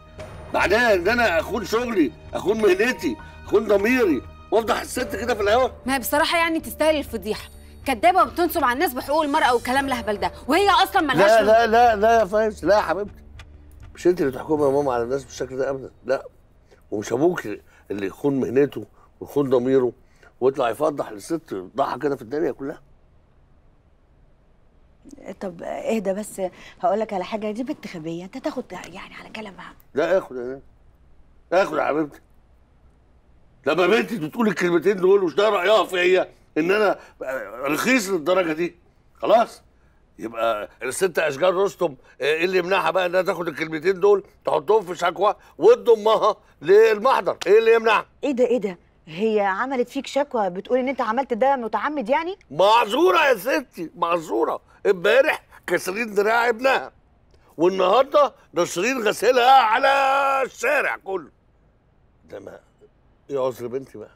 معناه ان انا اخون شغلي، اخون مهنتي، اخون ضميري وافضح الست كده في الهوا. ما هي بصراحه يعني تستاهل الفضيحه، كدابه وبتنصب على الناس بحقوق المراه والكلام الهبل ده وهي اصلا مالهاش. لا لا لا لا يا فايز، لا يا حبيبتي، مش انت اللي تحكمي يا ماما على الناس بالشكل ده ابدا، لا، ومش ابوك اللي يخون مهنته ويخون ضميره ويطلع يفضح للست يفضحها كده في الدنيا كلها. طب اهدى بس، هقول لك على حاجه، دي بنت غبيه، انت تاخد يعني على كلامها. لا اخد يا اخد يا حبيبتي. لما بنتي بتقول الكلمتين دول وش ده رايها فيا ان انا رخيص للدرجه دي، خلاص يبقى الست اشجان رستم ايه اللي يمنعها بقى انها تاخد الكلمتين دول تحطهم في شكوى وتضمها للمحضر؟ ايه اللي يمنعها؟ ايه ده هي عملت فيك شكوى بتقول ان انت عملت ده متعمد يعني؟ معذوره يا ستي، معذوره. امبارح كسرين دراع ابنها والنهارده ناشرين غسيلها على الشارع كله. ده ما ايه عذر بنتي بقى؟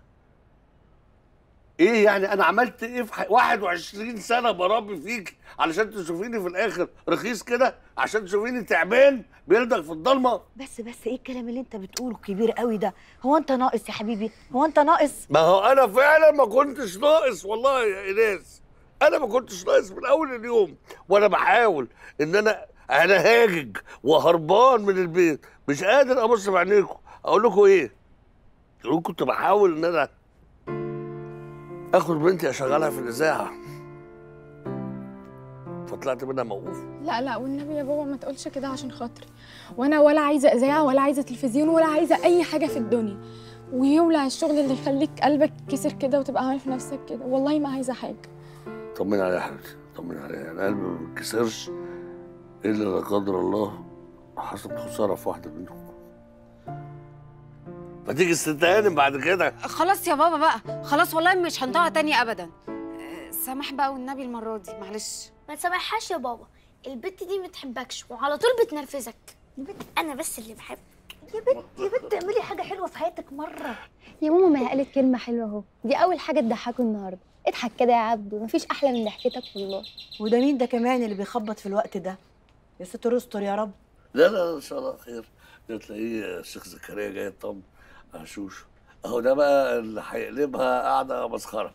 ايه يعني انا عملت ايه في 21 سنه بربي فيك علشان تشوفيني في الاخر رخيص كده؟ عشان تشوفيني تعبان بيلدغ في الضلمه؟ بس ايه الكلام اللي انت بتقوله كبير قوي ده؟ هو انت ناقص يا حبيبي؟ هو انت ناقص؟ ما هو انا فعلا ما كنتش ناقص والله يا ايناس، انا ما كنتش ناقص من اول اليوم وانا بحاول ان انا هاجج وهربان من البيت مش قادر ابص في عينيكم. اقول لكم ايه؟ كنت بحاول ان انا اخد بنتي اشغلها في الاذاعه فطلعت منها موقوف. لا والنبي يا بابا ما تقولش كده عشان خاطري، وانا ولا عايزه اذاعه ولا عايزه تلفزيون ولا عايزه اي حاجه في الدنيا، ويولع الشغل اللي يخليك قلبك كسر كده وتبقى عامل في نفسك كده، والله ما عايزه حاجه. طمني عليها يا حبيبتي، طمني عليها، انا قلبي ما بيتكسرش الا لا قدر الله حصلت خساره في واحده منهم. ما تيجي تستهانم بعد كده. خلاص يا بابا بقى، خلاص والله مش هنطقها تاني ابدا. سامح بقى والنبي المره دي معلش. ما تسامحهاش يا بابا، البت دي ما بتحبكش وعلى طول بتنرفزك. يا بنت انا بس اللي بحبك. يا بنت اعملي حاجه حلوه في حياتك مره. يا ماما ما هي قالت كلمه حلوه اهو، دي اول حاجه تضحكوا النهارده. اضحك كده يا عبدو، مفيش احلى من ضحكتك والله. وده مين ده كمان اللي بيخبط في الوقت ده؟ يا ستر استر يا رب. لا ان شاء الله خير. ده تلاقيه الشيخ زكريا جاي يطمن على شوشو، اهو ده بقى اللي هيقلبها قاعده مسخره.